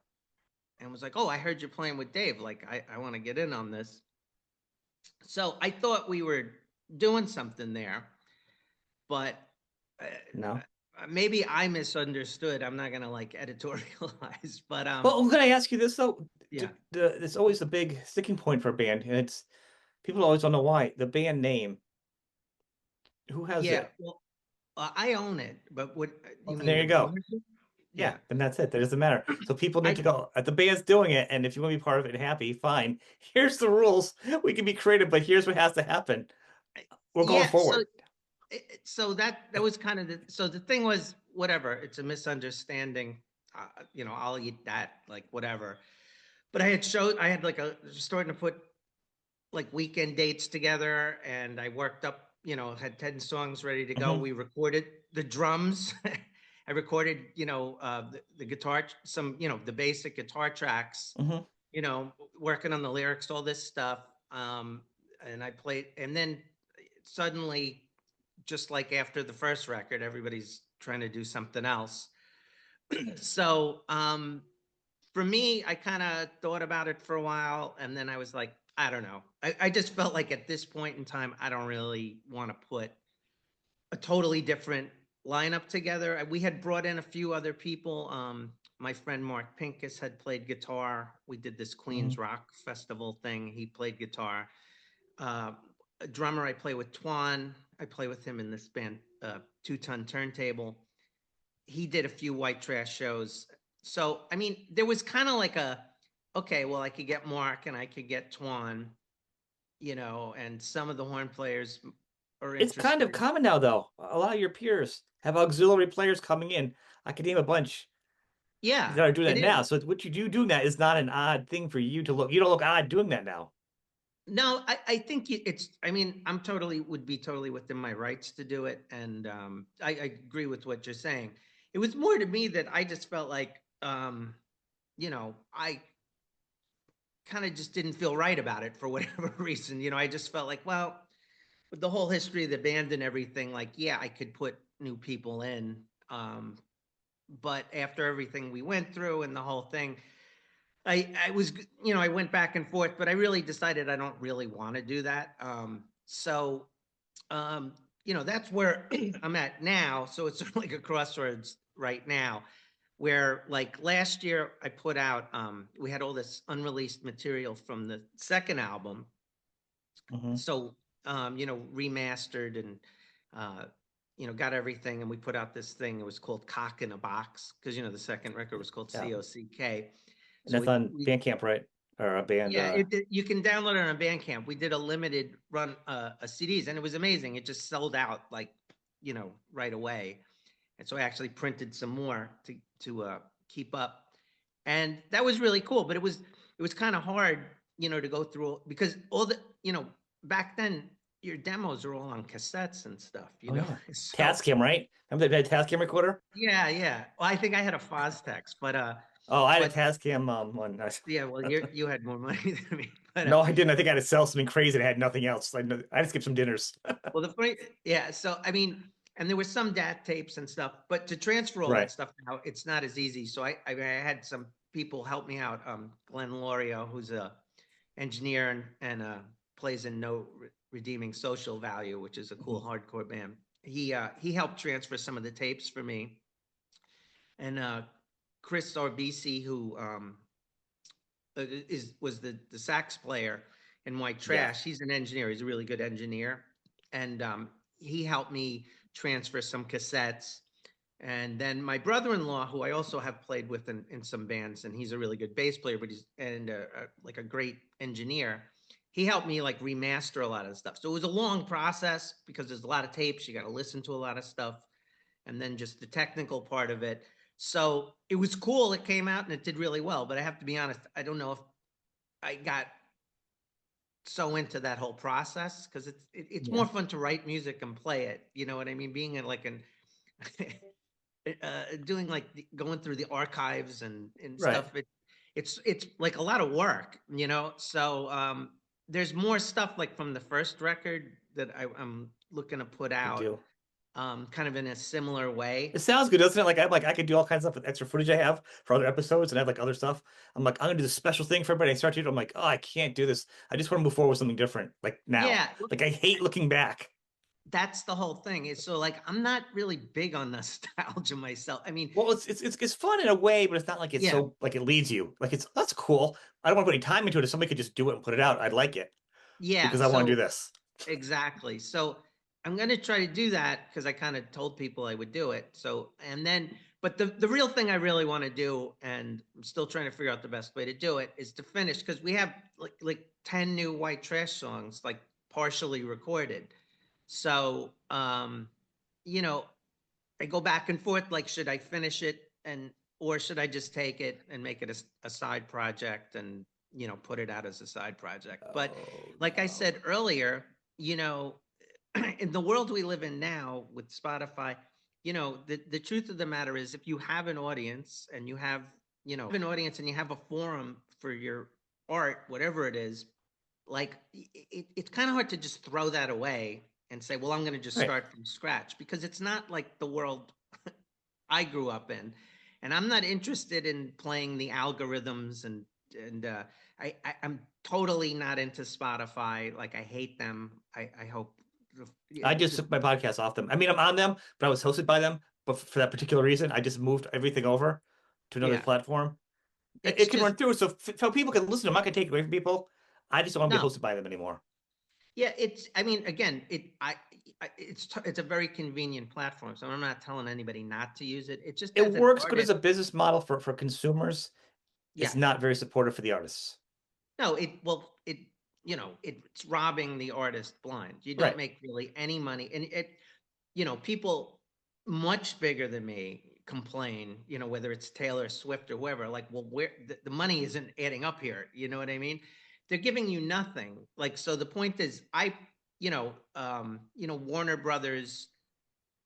and was like, "Oh, I heard you're playing with Dave. Like, I want to get in on this." So I thought we were doing something there, but uh, No. maybe I misunderstood. I'm not gonna like editorialize, but Well, can I ask you this though? yeah, It's always a big sticking point for a band, and it's people always don't know why. The band name, who has yeah. it? Well, I own it, but what Well, you then mean there the you go. ownership? Yeah, Yeah, then that's it. That doesn't matter. So people need I to go. The band's doing it, and if you want to be part of it and happy, fine. Here's the rules. We can be creative, but here's what has to happen. We're going yeah. So forward. so that was kind of the thing was whatever. It's a misunderstanding. I'll eat that, like whatever. But I had like starting to put like weekend dates together, and I worked up, had 10 songs ready to go. Hmm. We recorded the drums. I recorded, the guitar, some, the basic guitar tracks, Hmm. working on the lyrics, all this stuff. And I played, and then suddenly, just like after the first record, everybody's trying to do something else. So, for me, I kind of thought about it for a while, and then I was like, I don't know. I just felt like at this point in time, I don't really want to put a totally different lineup together. We had brought in a few other people. My friend Mark Pincus had played guitar. We did this Hmm. Queens Rock Festival thing. He played guitar. Uh, a drummer I play with, Twan. I play with him in this band, 2 Ton Turntable. He did a few white trash shows. So, I mean, there was kind of like okay, well, I could get Mark and I could get Twan, and some of the horn players are It's kind of interested. common now, though. A lot of your peers have auxiliary players coming in. I could name a bunch Yeah, that are doing it that is. now. So what you do doing that is not an odd thing for you to look. You don't look odd doing that now. No, I think I mean, would be totally within my rights to do it. And I agree with what you're saying. It was more to me that I just felt like, I kind of just didn't feel right about it for whatever reason. I just felt like, well, with the whole history of the band and everything, like, yeah, I could put new people in. Um, but after everything we went through and the whole thing, I was, I went back and forth, but I really decided I don't really want to do that. So, um, that's where I'm at now. So it's sort of like a crossroads right now, where like last year I put out, we had all this unreleased material from the second album. Hmm. So, remastered and, uh, got everything. And we put out this thing. It was called Cock in a Box because, the second record was called Yeah, COCK. and So that's on Bandcamp, right? Or a band. yeah, you can download it on Bandcamp. We did a limited run of CDs, and it was amazing. It just sold out like, right away. And so I actually printed some more to keep up, and that was really cool. But it was kind of hard, to go through because all the back then your demos are all on cassettes and stuff, Oh yeah, So Tascam, right? Remember that Tascam recorder? yeah, yeah. Well, I think I had a Fostex, Oh, I had a but Tascam one. yeah, well, you had more money than me, but No, I didn't. I think I had to sell something crazy and I had nothing else. I had to skip some dinners. well, the funny, yeah. So I mean, and there was some DAT tapes and stuff, but to transfer all that Right. stuff now, it's not as easy. So I had some people help me out. Glenn Lorio, who's a engineer and plays in No Redeeming Social Value, which is a Mhm. cool hardcore band. He helped transfer some of the tapes for me, and Chris Orbisi, who is was the sax player in White Yeah. Trash. He's an engineer. He's a really good engineer, and he helped me transfer some cassettes. And then my brother-in-law, who I also have played with in some bands, and he's a really good bass player, but he's like a great engineer. He helped me like remaster a lot of stuff. So it was a long process because there's a lot of tapes. You got to listen to a lot of stuff, and then just the technical part of it. So it was cool. It came out and it did really well. But I have to be honest, I don't know if I got so into that whole process because it's more Yeah. fun to write music and play it. You know what I mean? Being in like an doing like going through the archives and Right. stuff. It's like a lot of work, you know. So there's more stuff like from the first record that I'm looking to put Good out, deal. kind of in a similar It way. sounds good, doesn't it? Like I'm like I could do all kinds of stuff with extra footage I have for other episodes and I have like other stuff. I'm like, I'm gonna do this special thing for everybody. I start to do it. I'm like, oh, I can't do this. I just want to move forward with something different. Like now. Yeah, Like I hate looking back. that's the whole thing. Is so like I'm not really big on nostalgia myself. I mean, Well, it's fun in a way, but it's not like it's yeah, so like it leads you. Like it's that's cool. I don't want to put any time into it. If somebody could just do it and put it out, I'd like it yeah. because I want to do So this. exactly. So I'm going to try to do that because I kind of told people I would do it. So, and then, but the real thing I really want to do, and I'm still trying to figure out the best way to do it, is to finish because we have like 10 new White Trash songs, like partially recorded. So, you know, I go back and forth, like, should I finish it or should I just take it and make it a side project and, put it out as a side project. But Oh like I no. said earlier, you know, in the world we live in now with Spotify, the truth of the matter is if you have an audience and you have, an audience and you have a forum for your art, whatever it is, like it's kind of hard to just throw that away and say, well, I'm going to just Right. start from scratch because it's not like the world I grew up in. And I'm not interested in playing the algorithms and I'm totally not into Spotify. Like I hate them. I hope I just took my podcast off them. I mean, I'm on them, but I was hosted by them. But for that particular reason, I just moved everything over to another yeah, platform. It it's can just run through, so people can listen. I'm not gonna take it away from people. I just don't want to be no. hosted by them anymore. Yeah, I mean, again, it's a very convenient platform. So I'm not telling anybody not to use it. It just It as an works good as artist, a business model for consumers. yeah. It's not very supportive for the artists. No, it's robbing the artist blind. You don't Right. make really any money. And people much bigger than me complain, whether it's Taylor Swift or whoever, like, well, where the money isn't adding up here. You know what I mean? They're giving you nothing. Like, so the point is, Warner Brothers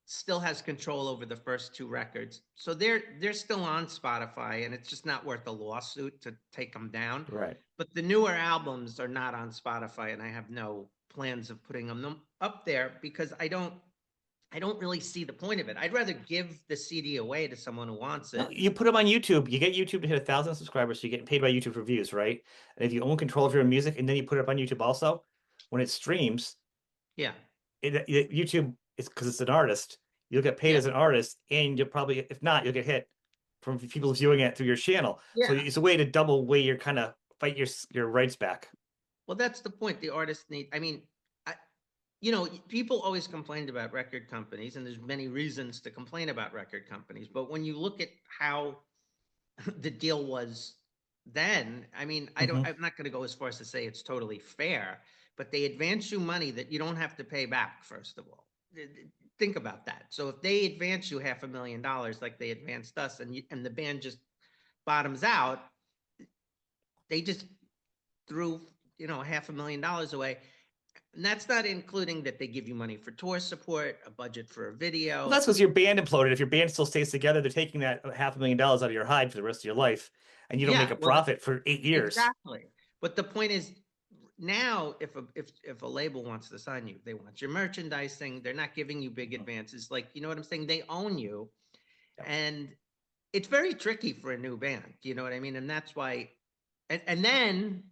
still has control over the first two records. So they're still on Spotify and it's just not worth a lawsuit to take them down. Right. But the newer albums are not on Spotify and I have no plans of putting them up there because I don't really see the point of it. I'd rather give the CD away to someone who wants No, it. you put them on YouTube. You get YouTube to hit 1,000 subscribers, so you get paid by YouTube for views, right? And if you own control of your own music, and then you put it up on YouTube also, when it streams, Yeah. YouTube is because it's an artist. You'll get paid Yeah. as an artist, and you'll probably, if not, you'll get hit from people viewing it through your channel. So Yeah. it's a way to double way you're kind of fight your rights back. Well, that's the point. The artists need, I mean, I, people always complained about record companies, and there's many reasons to complain about record companies. But when you look at how the deal was then, I mean, Hmm. I'm not going to go as far as to say it's totally fair, but they advance you money that you don't have to pay back, first of all. Think about that. So if they advance you $500,000 like they advanced us and the band just bottoms out, they just threw, $500,000 away. And that's not including that they give you money for tour support, a budget for a Well, video. that's because your band imploded. If your band still stays together, they're taking that $500,000 out of your hide for the rest of your life, and you don't make Yeah, a well, profit for 8 years. exactly. But the point is, now if a label wants to sign you, they want your merchandising. They're not giving you big Mhm. advances. Like, you know what I'm saying? They own you, Yeah. and it's very tricky for a new band. You know what I mean? And that's why. And then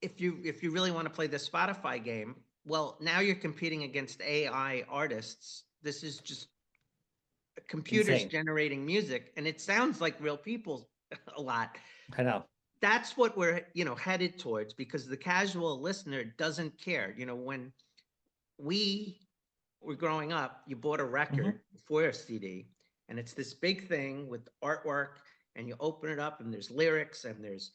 if you really want to play the Spotify game, well, now you're competing against AI artists. This is just computers Insane. generating music, and it sounds like real people a lot. I know. That's what we're headed towards because the casual listener doesn't care. When we were growing up, you bought a Hmm. record for a CD, and it's this big thing with artwork, and you open it up, and there's lyrics, and there's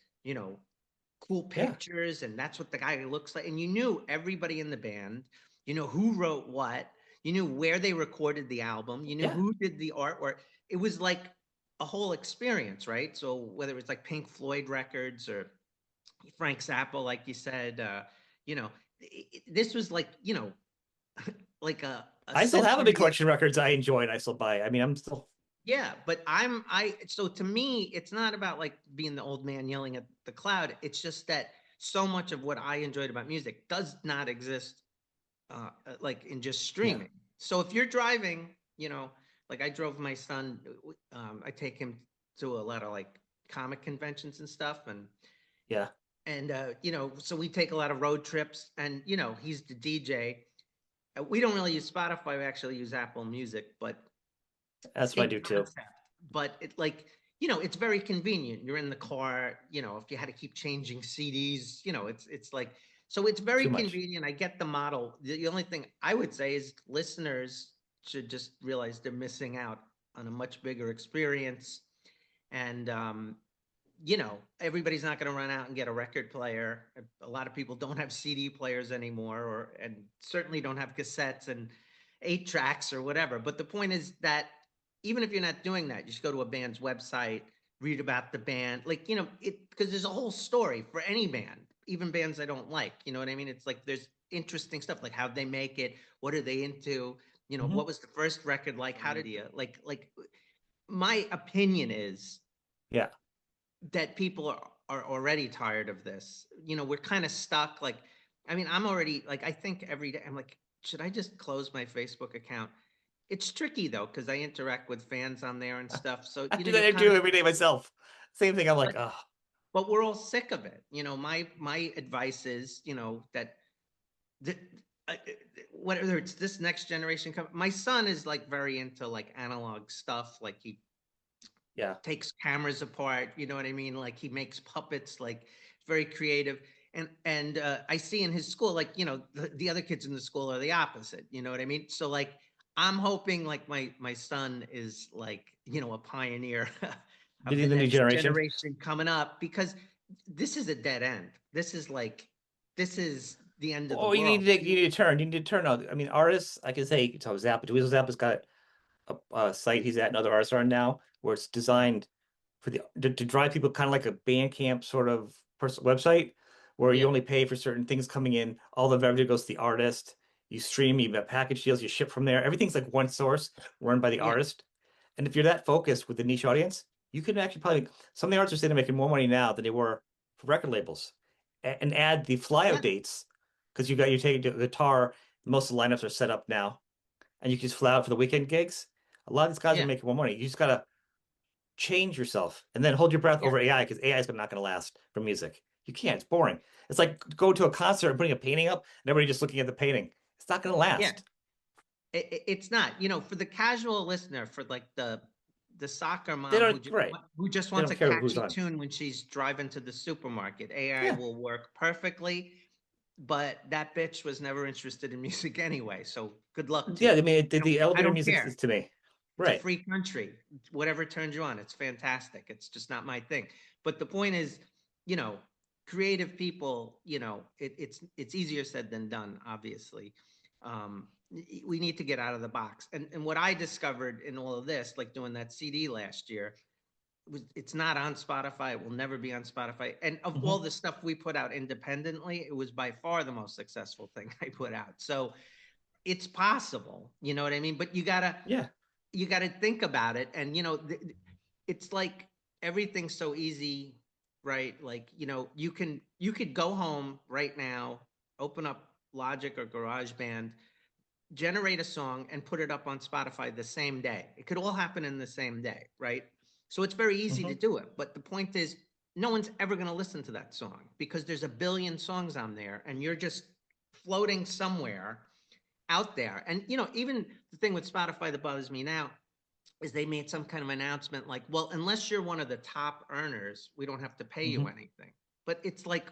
cool Yeah. pictures, and that's what the guy looks like, and you knew everybody in the band, who wrote what, you knew where they recorded the album, you knew Yeah. who did the artwork. It was like a whole experience, right? So whether it's like Pink Floyd records or Frank Zappa, like you said, you know, this was like like a I still have a big sensory. collection of records I enjoy and I still buy. I mean, I'm still Yeah, but so to me, it's not about like being the old man yelling at the cloud. It's just that so much of what I enjoyed about music does not exist like in just Yeah. streaming. So if you're driving, like I drove my son, I take him to a lot of like comic conventions and stuff, Yeah. so we take a lot of road trips, and he's the DJ. We don't really use Spotify; we actually use Apple Music, but That's what I same do too. concept. But it's very convenient. You're in the car, if you had to keep changing CDs, it's like, so it's very Too much. convenient. I get the model. The only thing I would say is listeners should just realize they're missing out on a much bigger experience. And everybody's not going to run out and get a record player. A lot of people don't have CD players anymore, and certainly don't have cassettes and 8 tracks or whatever. But the point is that even if you're not doing that, you should go to a band's website, read about the band, like it, because there's a whole story for any band, even bands I don't like. You know what I mean? It's like there's interesting stuff, like how'd they make it, what are they into, Hmm. what was the first record like, how did you like my opinion is Yeah. that people are already tired of this. We're kind of stuck. Like, I mean, I'm already like, I think every day I'm like, should I just close my Facebook account? It's tricky though, because I interact with fans on there and stuff. So, I do that. you're I kind do of, every day myself. Same thing. I'm like, but, oh, but we're all sick of it. My advice is, that the, uh, whether it's this next generation, my son is like very into like analog stuff. Like he yeah. takes cameras apart, you know what I mean? Like he makes puppets, like very creative. And I see in his school, like, the other kids in the school are the opposite, you know what I mean? So like I'm hoping like my son is like, a pioneer of the Leading the new next generation. generation coming up, because this is a dead end. This is the end of the Oh, world. you need to turn. You need to turn on. I mean, artists. I can say so. Zappa. Dweezil Zappa's got a site he's at, and other artists are on now, where it's designed for to drive people kind of like a Bandcamp sort of website, where you Yeah, only pay for certain things coming in. All the revenue goes to the artist. You stream. You have package deals. You ship from there. Everything's like one source run by the yeah, artist. And if you're that focused with the niche audience, you can actually probably some of the artists are saying they're making more money now than they were for record labels. And add the flyout yeah, dates because you take the guitar. Most of the lineups are set up now, and you can just fly out for the weekend gigs. A lot of these guys are yeah, making more money. You just gotta change yourself and then hold your breath yeah, over AI because AI is not going to last for music. You can't. It's boring. It's like going to a concert and putting a painting up and everybody just looking at the painting. It's not going to yeah. last. It's not, for the casual listener, for like the soccer They mom don't. Right. who just They wants don't a care who's catchy on. tune when she's driving to the supermarket. AI Yeah. will work perfectly, but that bitch was never interested in music anyway. So good luck to Yeah. you. I mean, the I elevator don't music care. is to me. It's a Right. free country. Whatever turns you on, it's fantastic. It's just not my thing. But the point is, you know, creative people, it's easier said than done, obviously. Um, we need to get out of the box. And what I discovered in all of this, like doing that CD last year, it's not on Spotify. It will never be on Spotify. And of all Hmm. the stuff we put out independently, it was by far the most successful thing I put out. So it's possible, you know what I mean? But Yeah. you got to think about it. And it's like everything's so easy, right? Like, you could go home right now, open up Logic or GarageBand, generate a song and put it up on Spotify the same day. It could all happen in the same day, right? So it's very easy to Hmm. do it. But the point is, no one's ever going to listen to that song because there's a billion songs on there and you're just floating somewhere out there. And even the thing with Spotify that bothers me now is they made some kind of announcement like, well, unless you're one of the top earners, we don't have to pay you Hmm. anything. But it's like,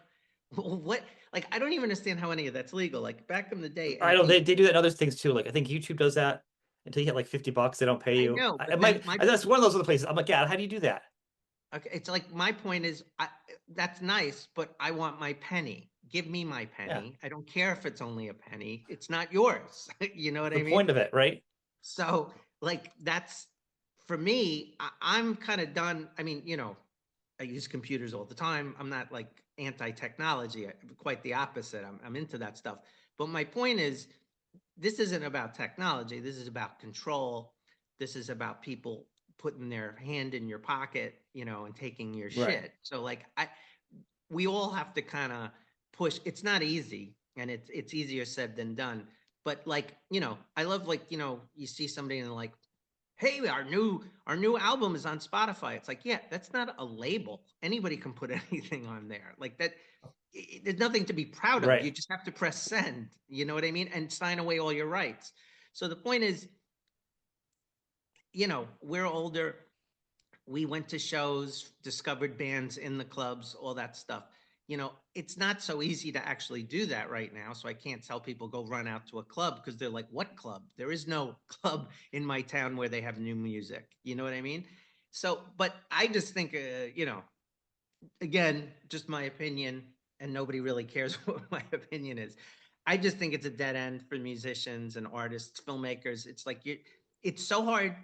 what? Like, I don't even understand how any of that's legal. Like back in the day, I and don't. They do that in other things too. Like I think YouTube does that until you hit like $50, they don't pay I you. know, I, but it then might. That's one of those other places. I'm like, God, how do you do that? okay, it's like my point is, that's nice, but I want my penny. Give me my Yeah. penny. I don't care if it's only a penny. It's not yours. You know It's what the I mean? point of it, right? So, like, that's for me. I'm kind of done. I mean, I use computers all the time. I'm not like anti-technology. Quite the opposite. I'm into that stuff. But my point is, this isn't about technology. This is about control. This is about people putting their hand in your pocket, and taking your Right. shit. So like we all have to kind of push. It's not easy, and it's easier said than done. But like, I love, like, you see somebody and they're like, "Hey, our new album is on Spotify." It's like, yeah, that's not a label. Anybody can put anything on there. Like that, there's nothing to be proud of. You Right. just have to press send. You know what I mean? And sign away all your rights. So the point is, we're older. We went to shows, discovered bands in the clubs, all that stuff. It's not so easy to actually do that right now. So I can't tell people go run out to a club because they're like, what club? There is no club in my town where they have new music. You know what I mean? So, but I just think, again, just my opinion, and nobody really cares what my opinion is. I just think it's a dead end for musicians and artists, filmmakers. It's like it's so hard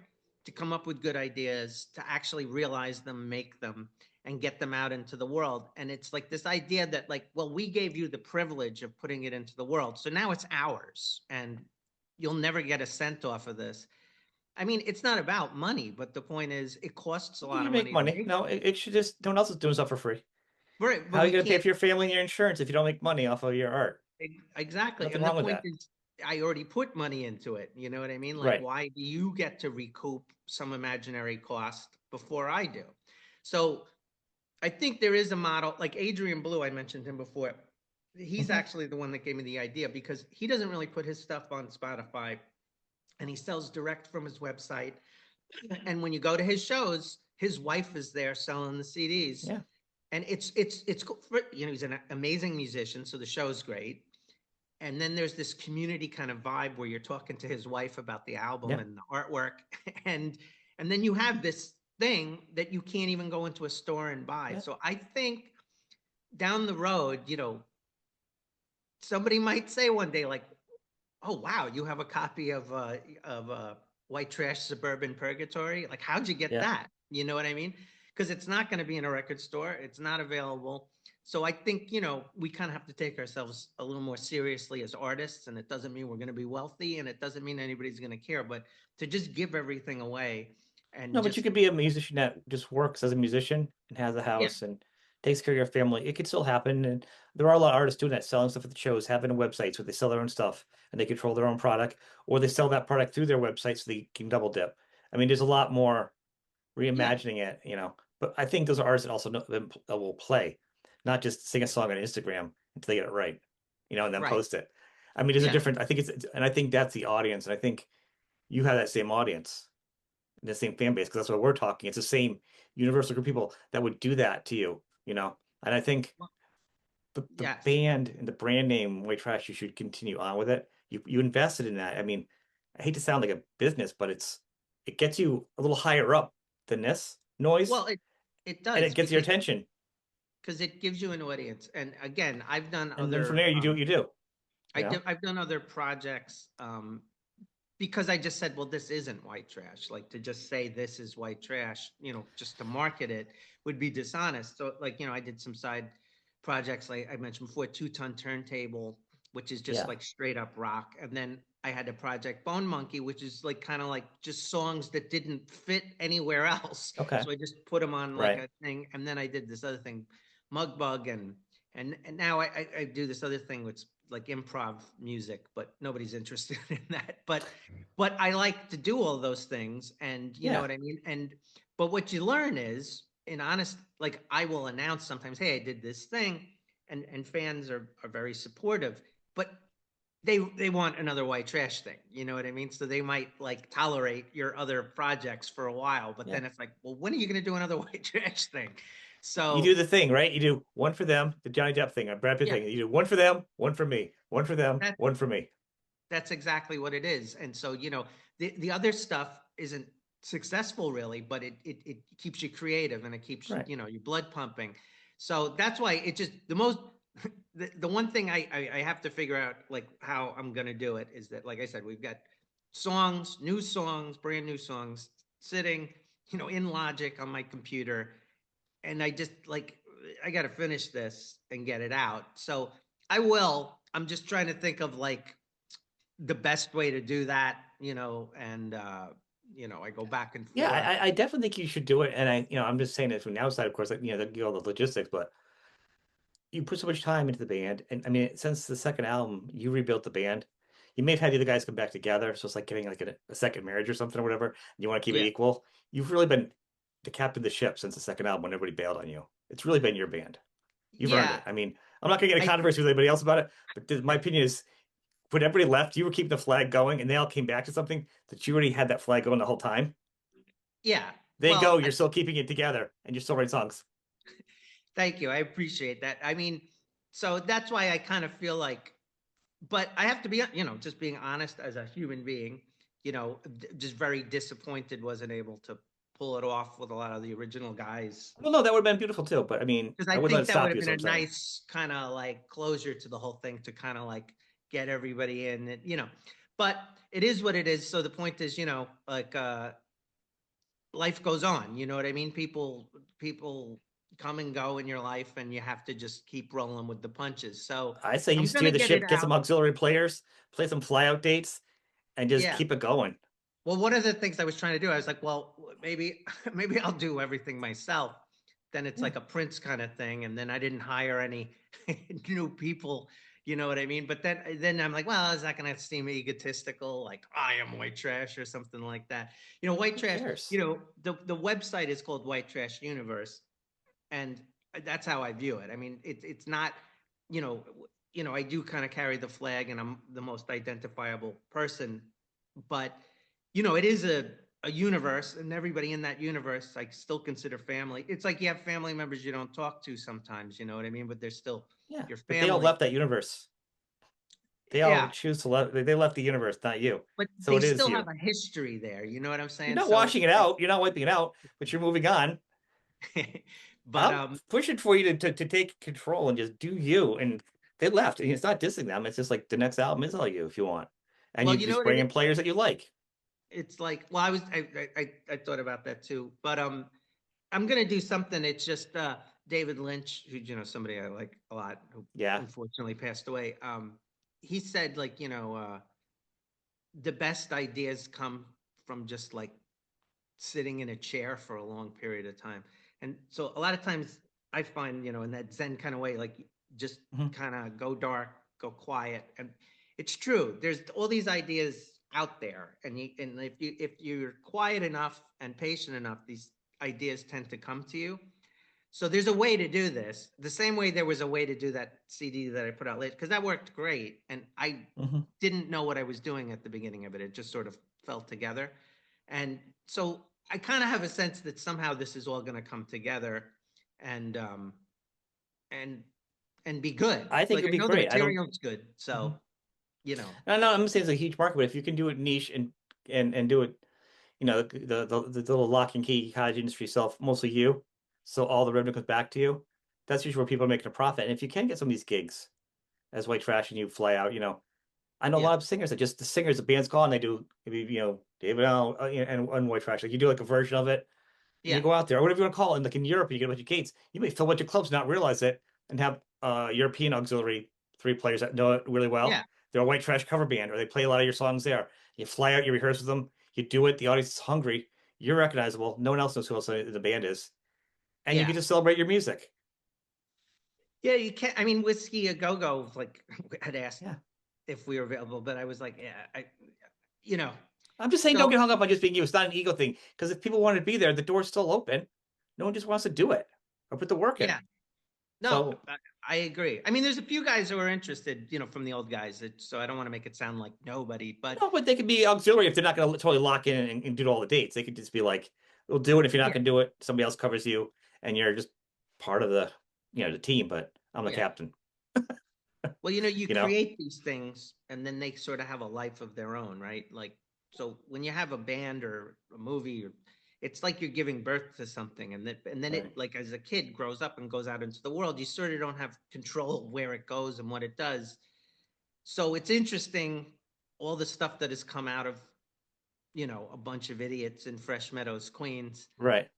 to come up with good ideas, to actually realize them, make them, and get them out into the world. And it's like this idea that, like, well, we gave you the privilege of putting it into the world, so now it's ours, and you'll never get a cent off of this. I mean, it's not about money, but the point is, it costs a I think lot you of make money to money. make No, something. it should just no one else is doing stuff for free. Right, How but are you we going to pay can't. for your family and your insurance if you don't make money off of your art? Exactly. Nothing And the wrong with point that. is, I already put money into it. You know what I mean? Like, Right. why do you get to recoup some imaginary cost before I do? So I think there is a model, like Adrian Blue, I mentioned him before. He's Hmm. actually the one that gave me the idea, because he doesn't really put his stuff on Spotify, and he sells direct from his website. And when you go to his shows, his wife is there selling the CDs. Yeah. And it's cool. He's an amazing musician, so the show's great. And then there's this community kind of vibe where you're talking to his wife about the album Yeah. and the artwork, and and then you have this thing that you can't even go into a store and buy. Yeah. So I think down the road, somebody might say one day, like, "Oh wow, you have a copy of White Trash Suburban Purgatory? Like, how'd you get Yeah. that?" You know what I mean? Because it's not going to be in a record store. It's not available. So I think, we kind of have to take ourselves a little more seriously as artists, and it doesn't mean we're going to be wealthy, and it doesn't mean anybody's going to care, but to just give everything away and No, but you just, could be a musician that just works as a musician and has a yeah, house and takes care of your family. It could still happen. And there are a lot of artists doing that, selling stuff at the shows, having websites where they sell their own stuff and they control their own product, or they sell that product through their website so they can double dip. I mean, there's a lot more yeah, reimagining it. But I think those are artists that also know, that will play, not just sing a song on Instagram until they get it right, and then right. post it. I mean, there's a Yeah. different, I think and I think that's the audience. And I think you have that same audience, the same fan base, because that's what we're talking. It's the same universal group of people that would do that to you. And I think Well, the yes. band and the brand name White Trash, you should continue on with it. You invested in that. I mean, I hate to sound like a business, but it gets you a little higher up than this noise, Well, it and it does, gets your because attention. it gives you an audience. And again, I've done And then from other there, you do what you do. You know? I've done other projects, because I just said, well, this isn't white trash. Like, to just say this is white trash, just to market it would be dishonest. So, like, I did some side projects, like I mentioned before, Two-Ton Turntable, which is just Yeah. like straight up rock. And then I had a project, Bone Monkey, which is like kind of like just songs that didn't fit anywhere else. Okay. So I just put them on like Right. a thing. And then I did this other thing, Mug Bug, and now I do this other thing, which like improv music, but nobody's interested in that. But I like to do all those things, and you know Yeah. what I mean. And but what you learn is, in honest, like, I will announce sometimes, "Hey, I did this thing," and fans are very supportive, but they want another white trash thing. You know what I mean? So they might like tolerate your other projects for a while, but Yeah. then it's like, well, when are you going to do another white trash thing? You So do the thing, right? You do one for them, the Johnny Depp thing, a Brad Pitt yeah, thing. You do one for them, one for me, one for them, that one for me. that's exactly what it is. And so, the other stuff isn't successful really, but it keeps you creative, and it keeps, Right. your blood pumping. So that's why it just the most the one thing I have to figure out, like, how I'm gonna do it, is that, like I said, we've got new songs, brand new songs, sitting, in Logic on my computer, and I just, like, I got to finish this and get it out. So I will. I'm just trying to think of, like, the best way to do that, and I go back and Yeah, forth. I definitely think you should do it. And I'm just saying it from the outside, of course, like, all the logistics, but you put so much time into the band. And I mean, since the second album, you rebuilt the band. You may have had the other guys come back together. So it's like getting like a second marriage or something or whatever. You want to keep it Yeah. equal. You've really been the captain of the ship since the second album when everybody bailed on you. It's really been your band. You've earned Yeah. it. I mean, I'm not going to get a I controversy with anybody else about it, but my opinion is when everybody left, you were keeping the flag going and they all came back to something that you already had that flag going the whole time. yeah. They go, Well, you're still keeping it together and you're still writing songs. thank you. I appreciate that. I mean, so that's why I kind of feel like, but I have to be, just being honest as a human being, just very disappointed wasn't able to pull it off with a lot of the original guys. Well, no, that would have been beautiful too. But I mean, Because I I wouldn't let think it that would stop have you. been So a I'm saying, nice kind of like closure to the whole thing to kind of like get everybody in, but it is what it is. So the point is, like life goes on, you know what I mean? People come and go in your life and you have to just keep rolling with the punches. So I say you I'm steer gonna the get it ship, get some out. auxiliary players, play some flyout dates, and just Yeah. keep it going. Well, one of the things I was trying to do, I was like, well, maybe maybe I'll do everything myself. Then it's Yeah, like a Prince kind of thing, and then I didn't hire any new people. You know what I mean? But then I'm like, well, is that going to seem egotistical? Like I am white trash or something like that. White who trash. cares? The website is called White Trash Universe, and that's how I view it. I mean, it's not, you know, I do kind of carry the flag, and I'm the most identifiable person, but it is a universe, and everybody in that universe I still consider family. It's like you have family members you don't talk to sometimes, you know what I mean? But they're still Yeah, your but they all family. left that universe. They all Yeah, choose to left. They left the universe, not you. but So they it is still have you. a history there. You know what I'm You're saying? not So, washing it out. You're not wiping it out, but you're moving on. but I'm pushing for you to take control and just do you. And they left. And it's not dissing them. It's just like the next album is all you if you want. And well, you you know just what it bring is? in players that you like. It's like, well, I thought about that too, but I'm gonna do something. It's just David Lynch, who somebody I like a lot, who Yeah. unfortunately passed away. He said like the best ideas come from just like sitting in a chair for a long period of time, and so a lot of times I find in that Zen kind of way, like just Mhm. kind of go dark, go quiet, and it's true. There's all these ideas out there, and if you're quiet enough and patient enough, these ideas tend to come to you. So there's a way to do this. The same way there was a way to do that CD that I put out late, because that worked great. And I Mhm. didn't know what I was doing at the beginning of it. It just sort of fell together. And so I kind of have a sense that somehow this is all going to come together and and and be good. I think Like it'd I be know the great. I don't. material's good. So, Mhm. you know, No, I'm saying it's a huge market, but if you can do it niche and do it, the little lock and key cottage industry self, mostly you, so all the revenue comes back to you. That's usually where people are making a profit. And if you can get some of these gigs as white trash and you fly out, I know a yeah. lot of singers that just the singers, the band's gone, they do maybe, David Allen and white trash. Like you do like a version of it and you Yeah. go out there, or whatever you want to call it. And like in Europe, you get a bunch of gates. You may fill a bunch of clubs, not realize it, and have European auxiliary three players that know it really well. Yeah. They're a white trash cover band, or they play a lot of your songs there. You fly out, you rehearse with them, you do it. The audience is hungry. You're recognizable. No one else knows who else the band is, and you Yeah. get to celebrate your music. Yeah, you can't. I mean, Whiskey a Go Go like had asked Yeah, if we were available, but I was like, yeah, you know. I'm just saying, don't So get hung up on just being you. It's not an ego thing because if people wanted to be there, the door's still open. No one just wants to do it or put the work in. yeah, no, So I agree. I mean, there's a few guys who are interested, from the old guys. So I don't want to make it sound like nobody, but no, but they could be auxiliary if they're not going to totally lock in and do all the dates. They could just be like, "We'll do it if you're not yeah, going to do it. Somebody else covers you, and you're just part of the team." But I'm the yeah. captain. Well, you You know, create these things and then they sort of have a life of their own, right? Like, so when you have a band or a movie, it's like you're giving birth to something, and then right? it, like as a kid grows up and goes out into the world, you sort of don't have control where it goes and what it does. So it's interesting all the stuff that has come out of, a bunch of idiots in Fresh Meadows, Queens, Right.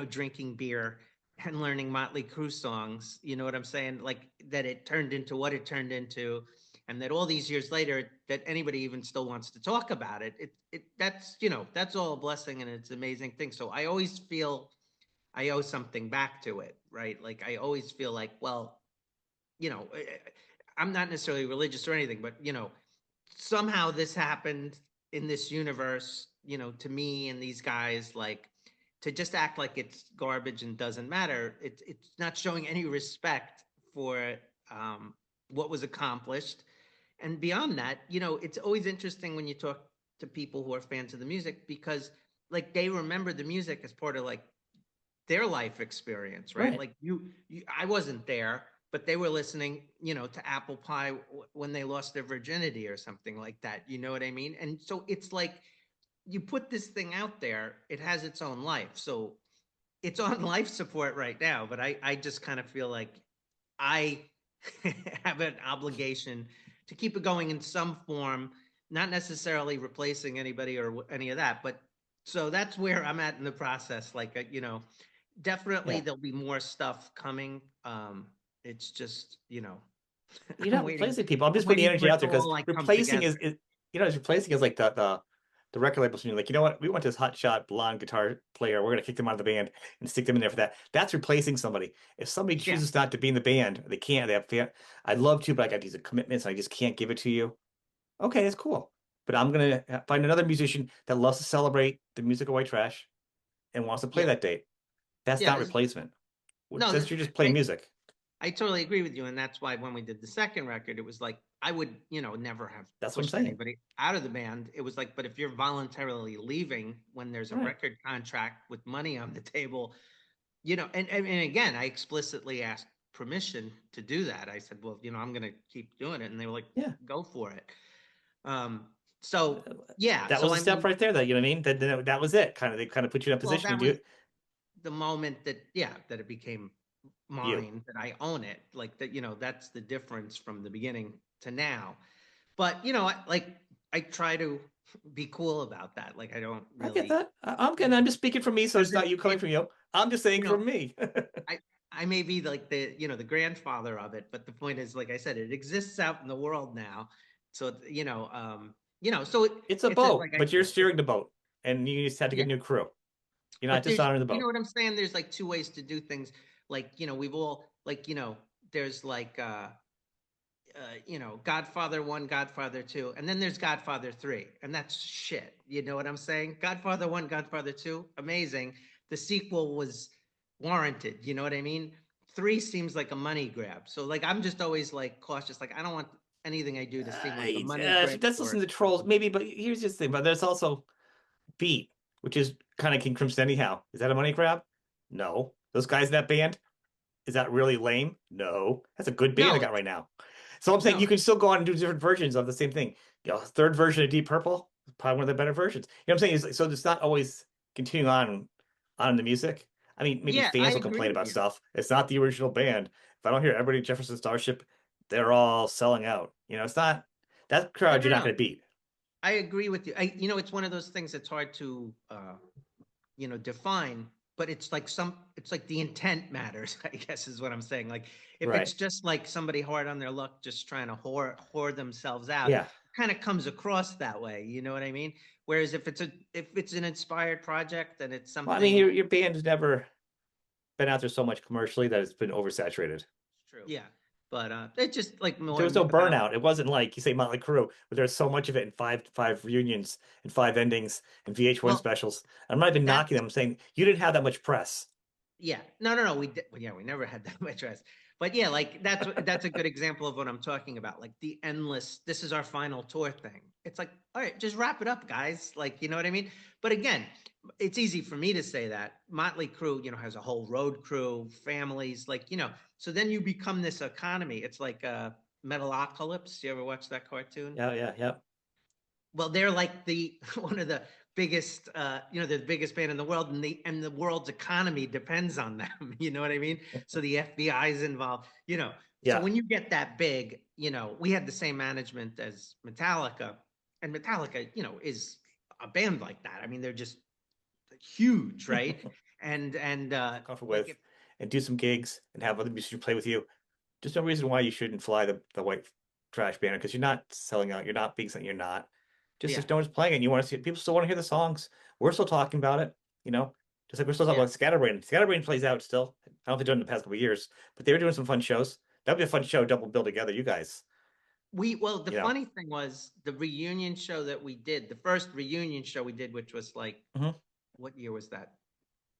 drinking beer and learning Motley Crue songs. You know what I'm saying? Like that it turned into what it turned into. and that all these years later that anybody even still wants to talk about it, that's, that's all a blessing, and it's an amazing thing. So I always feel I owe something back to it, right? Like I always feel like, well, you know, I'm not necessarily religious or anything, but somehow this happened in this universe, to me and these guys, like to just act like it's garbage and doesn't matter. It's not showing any respect for um, what was accomplished. And beyond that, it's always interesting when you talk to people who are fans of the music, because like they remember the music as part of like their life experience, right? Right. Like I wasn't there, but they were listening, to Apple Pie when they lost their virginity or something like that. You know what I mean? And so it's like you put this thing out there, it has its own life. So it's on life support right now, but I just kind of feel like I have an obligation to keep it going in some form, not necessarily replacing anybody or any of that, but so that's where I'm at in the process. Like, definitely Yeah. there'll be more stuff coming. It's just, You're I'm not waiting. replacing people. I'm I'm just putting the waiting for energy it out to there because all like come replacing together. is replacing is like the record labels being like, you know what, we want this hotshot blonde guitar player. We're gonna kick them out of the band and stick them in there for that. That's replacing somebody. If somebody Yeah, chooses not to be in the band, they can't. They have I'd love to, but I got these commitments and I just can't give it to you. Okay, that's cool. But I'm gonna find another musician that loves to celebrate the music of white trash and wants to play yeah, that date. That's yeah. not replacement. No, That's you're just playing music. I totally agree with you, and that's why when we did the second record, it was like I would, never have That's what I'm pushed saying. anybody out of the band. It was like, but if you're voluntarily leaving when there's a Right. record contract with money on the table, and again, I explicitly asked permission to do that. I said, well, I'm going to keep doing it, and they were like, Yeah. go for it. Um, so yeah, That so was a I step mean, right there. That you know what I mean. That was it. Kind of they kind of put you in a well, position to that do was it. the moment that, yeah, that it became You. mine, that I own it, like that, that's the difference from the beginning to now. But I try to be cool about that. Like I don't I get really, that. I'm just speaking from me, so because it's not you coming from you. I'm just saying you know, from me. I I may be like the grandfather of it, but the point is, like I said, it exists out in the world now. So so It's a it's a, boat, like I but you're said, steering the boat, and you just have to get yeah. a new crew. You're not But there's, dishonoring the you know boat. what I'm saying? There's like two ways to do things. Like, we've all like, there's like Godfather 1, Godfather 2, and then there's Godfather 3, and that's shit. You know what I'm saying? Godfather 1, Godfather 2, amazing. The sequel was warranted, you know what I mean? 3 seems like a money grab. So like I'm just always like cautious, like I don't want anything I do to seem like a money grab That's or listen to trolls, something. maybe, but here's the thing. But there's also Beat, which is kind of King Crimson anyhow. Is that a money grab? No. Those guys in that band, is that really lame? No. That's a good band I No, got right now. So I'm saying no. you can still go on and do different versions of the same thing. Third version of Deep Purple, probably one of the better versions. You know what I'm saying? So it's not always continuing on the music. I mean, maybe Yeah, I fans will agree complain with about you. stuff. It's not the original band. If I don't hear everybody at Jefferson Starship, they're all selling out. It's not that No, crowd no, you're not no. going to beat. I agree with you. It's one of those things that's hard to define, but it's like the intent matters, I guess is what I'm saying. Like if it's Right. just like somebody hard on their luck, just trying to whore themselves out, it Yeah. kind of comes across that way. You know what I mean? Whereas if it's an inspired project and it's Well, I mean, something your band's never been out there so much commercially that it's been oversaturated. true, yeah. But it's just like There more was no about burnout. It wasn't like you say Motley Crue, but there's so much of it in five reunions and five endings and VH1 well specials. I'm not even knocking that's them. I'm saying you didn't have that much press. Yeah. No, no, no. Yeah, we never had that much rest. But yeah, like that's a good example of what I'm talking about. Like the endless, this is our final tour thing. It's like, all right, just wrap it up, guys. Like, you know what I mean? But again, it's easy for me to say that. Motley Crue, has a whole road crew, families, like, so then you become this economy. It's like Metalocalypse. You ever watch that cartoon? Yeah, yeah, yeah. Well, they're like the one of the biggest, they're the biggest band in the world, and the world's economy depends on them. You know what I mean? So the FBI is involved. So Yeah. when you get that big, we had the same management as Metallica, and Metallica, is a band like that. I mean, they're just huge, right? And Comfort like with if and do some gigs and have other musicians play with you. There's no reason why you shouldn't fly the white trash banner because you're not selling out. You're not being something you're not. Just Yeah. if no one's playing it, you want to see it. People still want to hear the songs. We're still talking about it, you know. Just like we're still talking Yeah. about Scatterbrain. Scatterbrain plays out still. I don't know if they've done it in the past couple of years, but they were doing some fun shows. That'd be a fun show, double bill together, you guys. Well, the You know. funny thing was the reunion show that we did, the first reunion show we did, which was like, Hmm. what year was that?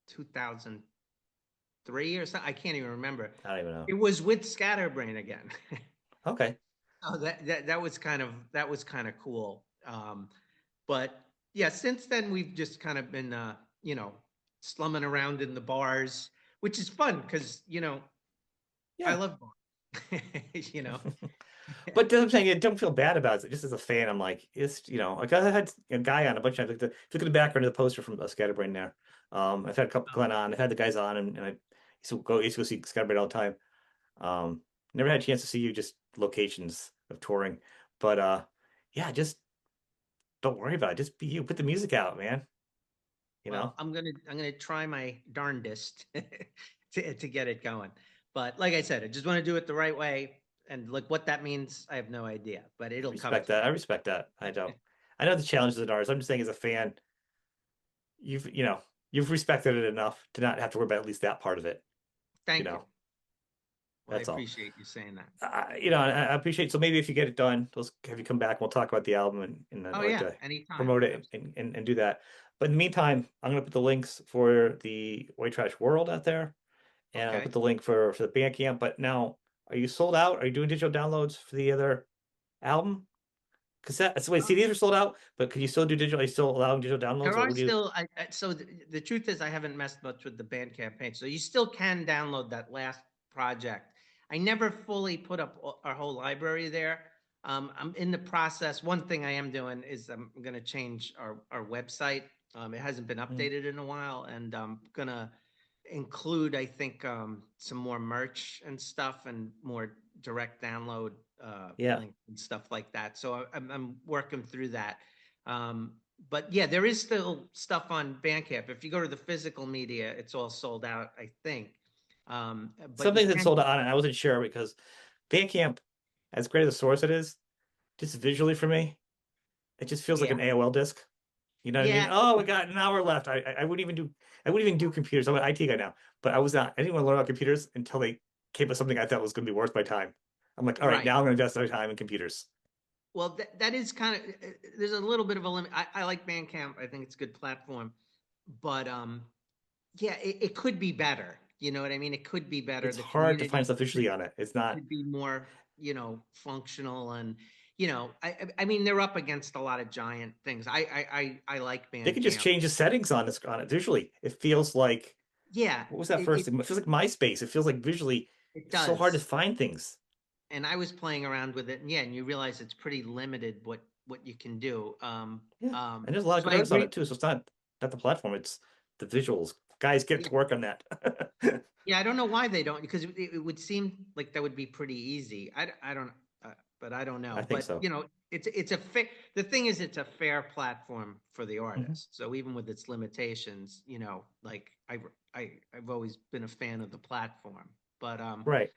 2003 or something. I can't even remember. I don't even know. It was with Scatterbrain again. Okay. Oh, that was kind of cool. But yeah, since then we've just kind of been slumming around in the bars, which is fun because I Yeah. love bars. you know. But I'm saying, I don't feel bad about it. Just as a fan, I'm like, like I had a guy on a bunch of times. Like if you look at the background of the poster from Scatterbrain there. I've had a couple Oh, Glenn on. I've had the guys on, and I used to go see Scatterbrain all the time. Never had a chance to see you just locations of touring, but yeah, just don't worry about it. Just be you. Put the music out, man. You well, know, I'm gonna try my darndest to get it going. But like I said, I just want to do it the right way. And like what that means, I have no idea, but it'll come respect to me. that. I respect that. I don't. I know the challenges of ours. I'm just saying, as a fan, you've respected it enough to not have to worry about at least that part of it. You Thank you. know, Well, I that's all. appreciate you saying that. I appreciate. So maybe if you get it done, let's have you come back. And we'll talk about the album, and then Oh I'd like yeah, to anytime. promote it Absolutely. and do that. But in the meantime, I'm gonna put the links for the White Trash World out there, and I'll put Okay. the link for the Bandcamp. But now, are you sold out? Are you doing digital downloads for the other album? Cassette. So wait, Um, CDs are sold out, but can you still do digital? Are you still allowing digital downloads, there or are would you? still, so the truth is, I haven't messed much with the Bandcamp page. So you still can download that last project. I never fully put up our whole library there. I'm in the process. One thing I am doing is I'm going to change our website. It hasn't been Mhm. updated in a while, and I'm going to include, I think, some more merch and stuff and more direct download Yeah. links and stuff like that. So I'm working through that. Um, but yeah, there is still stuff on Bandcamp. If you go to the physical media, it's all sold out, I think. But you Something that's can, sold out, and I wasn't sure because Bandcamp, as great as a source it is, just visually for me, it just feels like yeah, an AOL disc. You know what I mean? yeah, Oh, we got an hour left. I wouldn't even do computers. I'm an IT guy now, but I was not. I didn't want to learn about computers until they came with something I thought was going to be worth my time. I'm like, all right, right. now I'm going to invest my time in computers. Well, that is kind of, there's a little bit of a limit. I like Bandcamp. I think it's a good platform, but yeah, it could be better. You know what I mean? It could be better. It's The hard to find community stuff visually on it. It's not. could be more, functional and, I mean, they're up against a lot of giant things. I like They could just Bandcamp. change the settings on it visually. It feels like Yeah, what was that it first it, thing? It feels like MySpace. It feels like visually, it it's so hard to does. find things. And I was playing around with it, and yeah, and you realize it's pretty limited what you can do. Yeah, and there's a lot of So good I artists on agree. it too. So it's not the platform. It's the visuals. Guys, get Yeah, to work on that. yeah. I don't know why they don't, because it would seem like that would be pretty easy. I don't, but I don't I know. think But so. it's a fair. The thing is, it's a fair platform for the Mhm. artist. So even with its limitations, like I've always been a fan of the platform. But Right.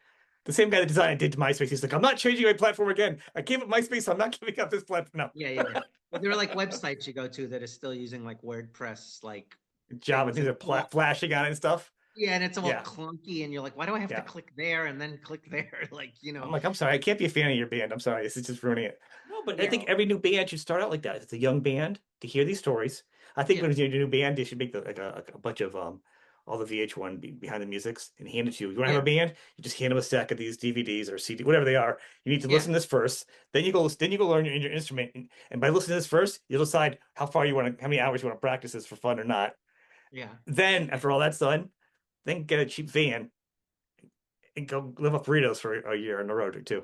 The same guy that designed did MySpace. He's like, I'm not changing my platform again. I gave up MySpace, so I'm not giving up this platform. yeah, No. yeah, yeah. Well, there are like websites you go to that are still using like WordPress like Java things, things and are flashing on it and stuff. yeah, and it's all Yeah. clunky, and you're like, why do I have to Yeah. click there and then click there? Like, I'm like, I'm sorry, I can't be a fan of your band. I'm sorry, this is just ruining it. No, but I yeah, think every new band should start out like that. It's a young band to hear these stories. I think yeah, when you do a new band, they should make like a bunch of all the VH1 behind the musics and hand it to you. You want to have yeah, a band? You just hand them a stack of these DVDs or CD, whatever they are. You need to yeah, listen to this first. Then you go learn your instrument, and by listening to this first, you'll decide how many hours you want to practice this for fun or not. yeah, Then after all that's done, then get a cheap van and go live off burritos for a year on the road or two.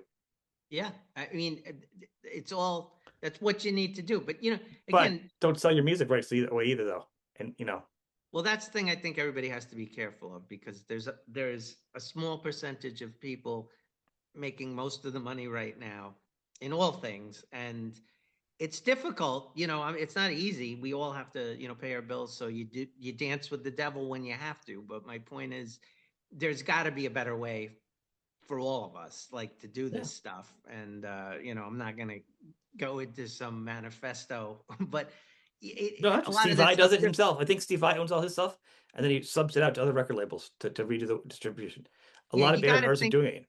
yeah. I mean, it's all that's what you need to do. But But again, don't sell your music rights either way either though. And well, that's the thing I think everybody has to be careful of, because there's a small percentage of people making most of the money right now in all things, and it's difficult. It's not easy. We all have to, pay our bills. So you dance with the devil when you have to. But my point is, there's got to be a better way for all of us, like to do Yeah. this stuff. And I'm not gonna go into some manifesto, but No, a actually, lot of Steve this Vai stuff does it just himself. I think Steve Vai owns all his stuff, and then he subs it out to other record labels to redo the distribution. A yeah, lot of you got band to artists are think. doing it.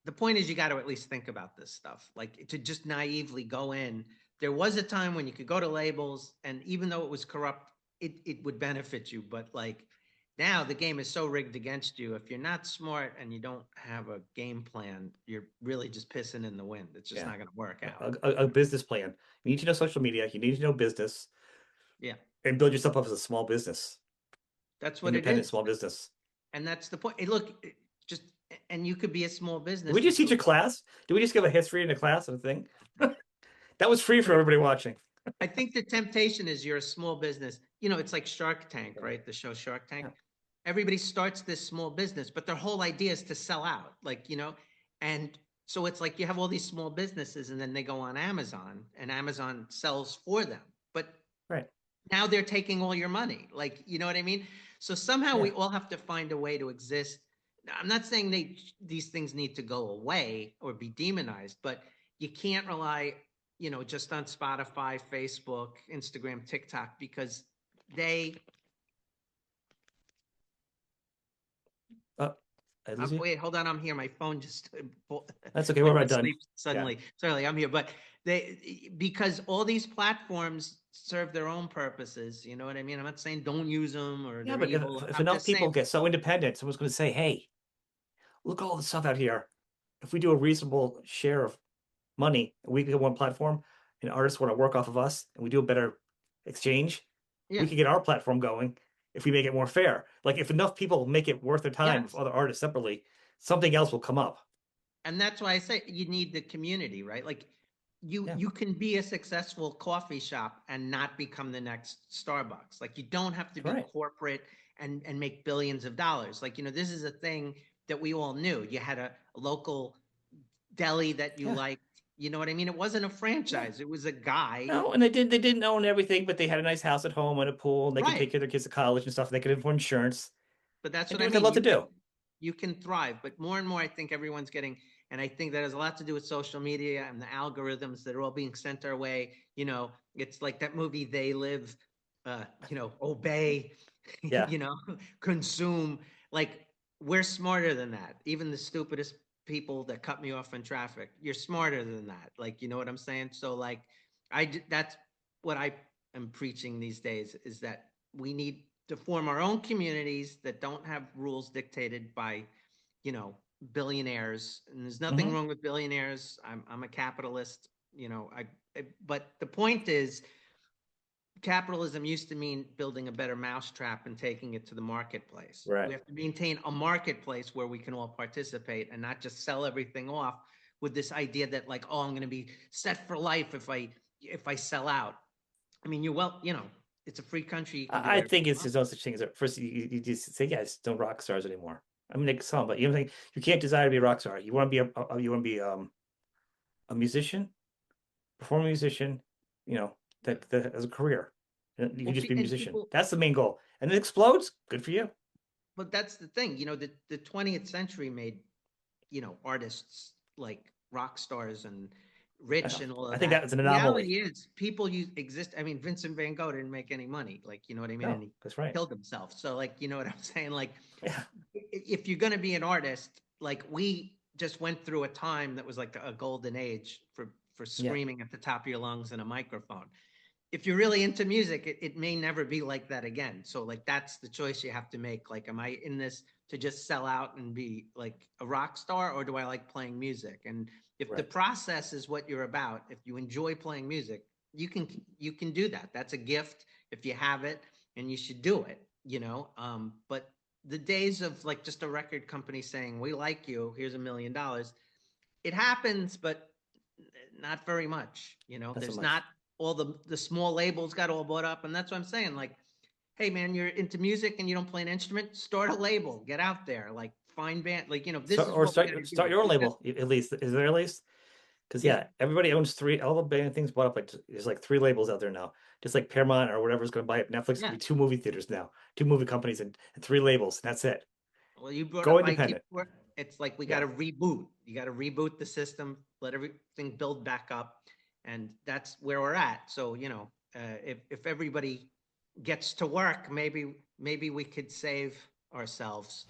The point is, you got to at least think about this stuff, like to just naively go in. There was a time when you could go to labels, and even though it was corrupt, it would benefit you. But like now, the game is so rigged against you. If you're not smart and you don't have a game plan, you're really just pissing in the wind. It's just Yeah. not going to work Yeah. out. A business plan. You need to know social media. You need to know business Yeah, and build yourself up as a small business, that's what it independent is, small business. and that's the point. Hey, look, just and you could be a small Did business we just that's teach a really. class? Did we just give a history in a class and a thing? That was free for But everybody watching. I think the temptation is you're a small business. It's like Shark Tank, Yeah. right? The show Shark Tank. Yeah. Everybody starts this small business, but their whole idea is to sell out. And so it's like you have all these small businesses and then they go on Amazon and Amazon sells for them. But Right. now they're taking all your money. Like, you know what I mean? So somehow Yeah. we all have to find a way to exist. I'm not saying these things need to go away or be demonized, but you can't rely, just on Spotify, Facebook, Instagram, TikTok, because they. Oh, I lose you? Wait, hold on, I'm here. My phone just That's okay. We're went about to done. sleep Yeah. suddenly. Sorry, I'm here, but because all these platforms serve their own purposes. You know what I mean? I'm not saying don't use them or Yeah, they're but evil. if I'm enough just saying. people get so independent, someone's going to say, hey, look at all the stuff out here. If we do a reasonable share of money, we get one platform, and artists want to work off of us, and we do a better exchange, we Yeah. could get our platform going if we make it more fair. Like if enough people make it worth their time with Yes. other artists separately, something else will come up. And that's why I say you need the community, right? Like you Yeah, you can be a successful coffee shop and not become the next Starbucks. Like you don't have to be right. corporate and make billions of dollars. Like, this is a thing that we all knew. You had a local deli that you Yeah, liked. You know what I mean? It wasn't a yeah. franchise. It was a guy. No, and they didn't own everything, but they had a nice house at home and a pool, and they could Right. take care of their kids to college and stuff. And they could afford insurance But that's and what do I what they mean. love to You can do. you can thrive, but more and more I think everyone's getting, and I think that has a lot to do with social media and the algorithms that are all being sent our way. It's like that movie They Live, obey, Yeah, you know, consume. Like we're smarter than that. Even the stupidest people that cut me off in traffic, you're smarter than that. Like, you know what I'm saying? So like that's what I am preaching these days, is that we need to form our own communities that don't have rules dictated by, you know, billionaires. And there's nothing hmm wrong with billionaires. I'm a capitalist. But the point is, capitalism used to mean building a better mousetrap and taking it to the marketplace. We right. have to maintain a marketplace where we can all participate and not just sell everything off with this idea that like, oh, I'm going to be set for life if I sell out. I mean, it's a free country. You can do I whatever think you it's want. just no such thing as first you just say, yeah, it's no rock stars anymore. I mean, they some, but you know, think you can't desire to be a rock star. You want to be you want to be a musician, performing musician, you know, that as a career. And you can Well, just be a and musician. people, That's the main goal. And it explodes. Good for you. but that's the thing. The 20th century made, artists like rock stars and I rich know. and all I of think that. that was an anomaly. Reality is people exist. I mean, Vincent van Gogh didn't make any money, like, you know what I mean? And No, he that's right. killed himself. So like, you know what I'm saying? Like, Yeah, if you're going to be an artist, like we just went through a time that was like a golden age for yeah, screaming at the top of your lungs in a microphone. If you're really into music, it may never be like that again. So like that's the choice you have to make. Like, am I in this to just sell out and be like a rock star, or do I like playing music? And if the right. process is what you're about, if you enjoy playing music, you can do that. That's a gift if you have it, and you should do it. But the days of like just a record company saying, we like you, here's $1 million, it happens, but not very much. Not so There's much. not all the small labels got all bought up, and that's what I'm saying. Like, hey man, you're into music and you don't play an instrument, start a label, get out there, like find band, like, So this is or what we got to start do. your own Because label at least. Is there at least? Because yeah, yeah, everybody owns three. All the band things bought up. Like there's like three labels out there now. Just like Paramount or whatever's going to buy it. Netflix could yeah. be two movie theaters now, two movie companies and three labels. And that's it. Well, you brought Go up IP independent. before. it's like we got Yeah. to reboot. You got to reboot the system, let everything build back up, and that's where we're at. So if everybody gets to work, maybe we could save ourselves.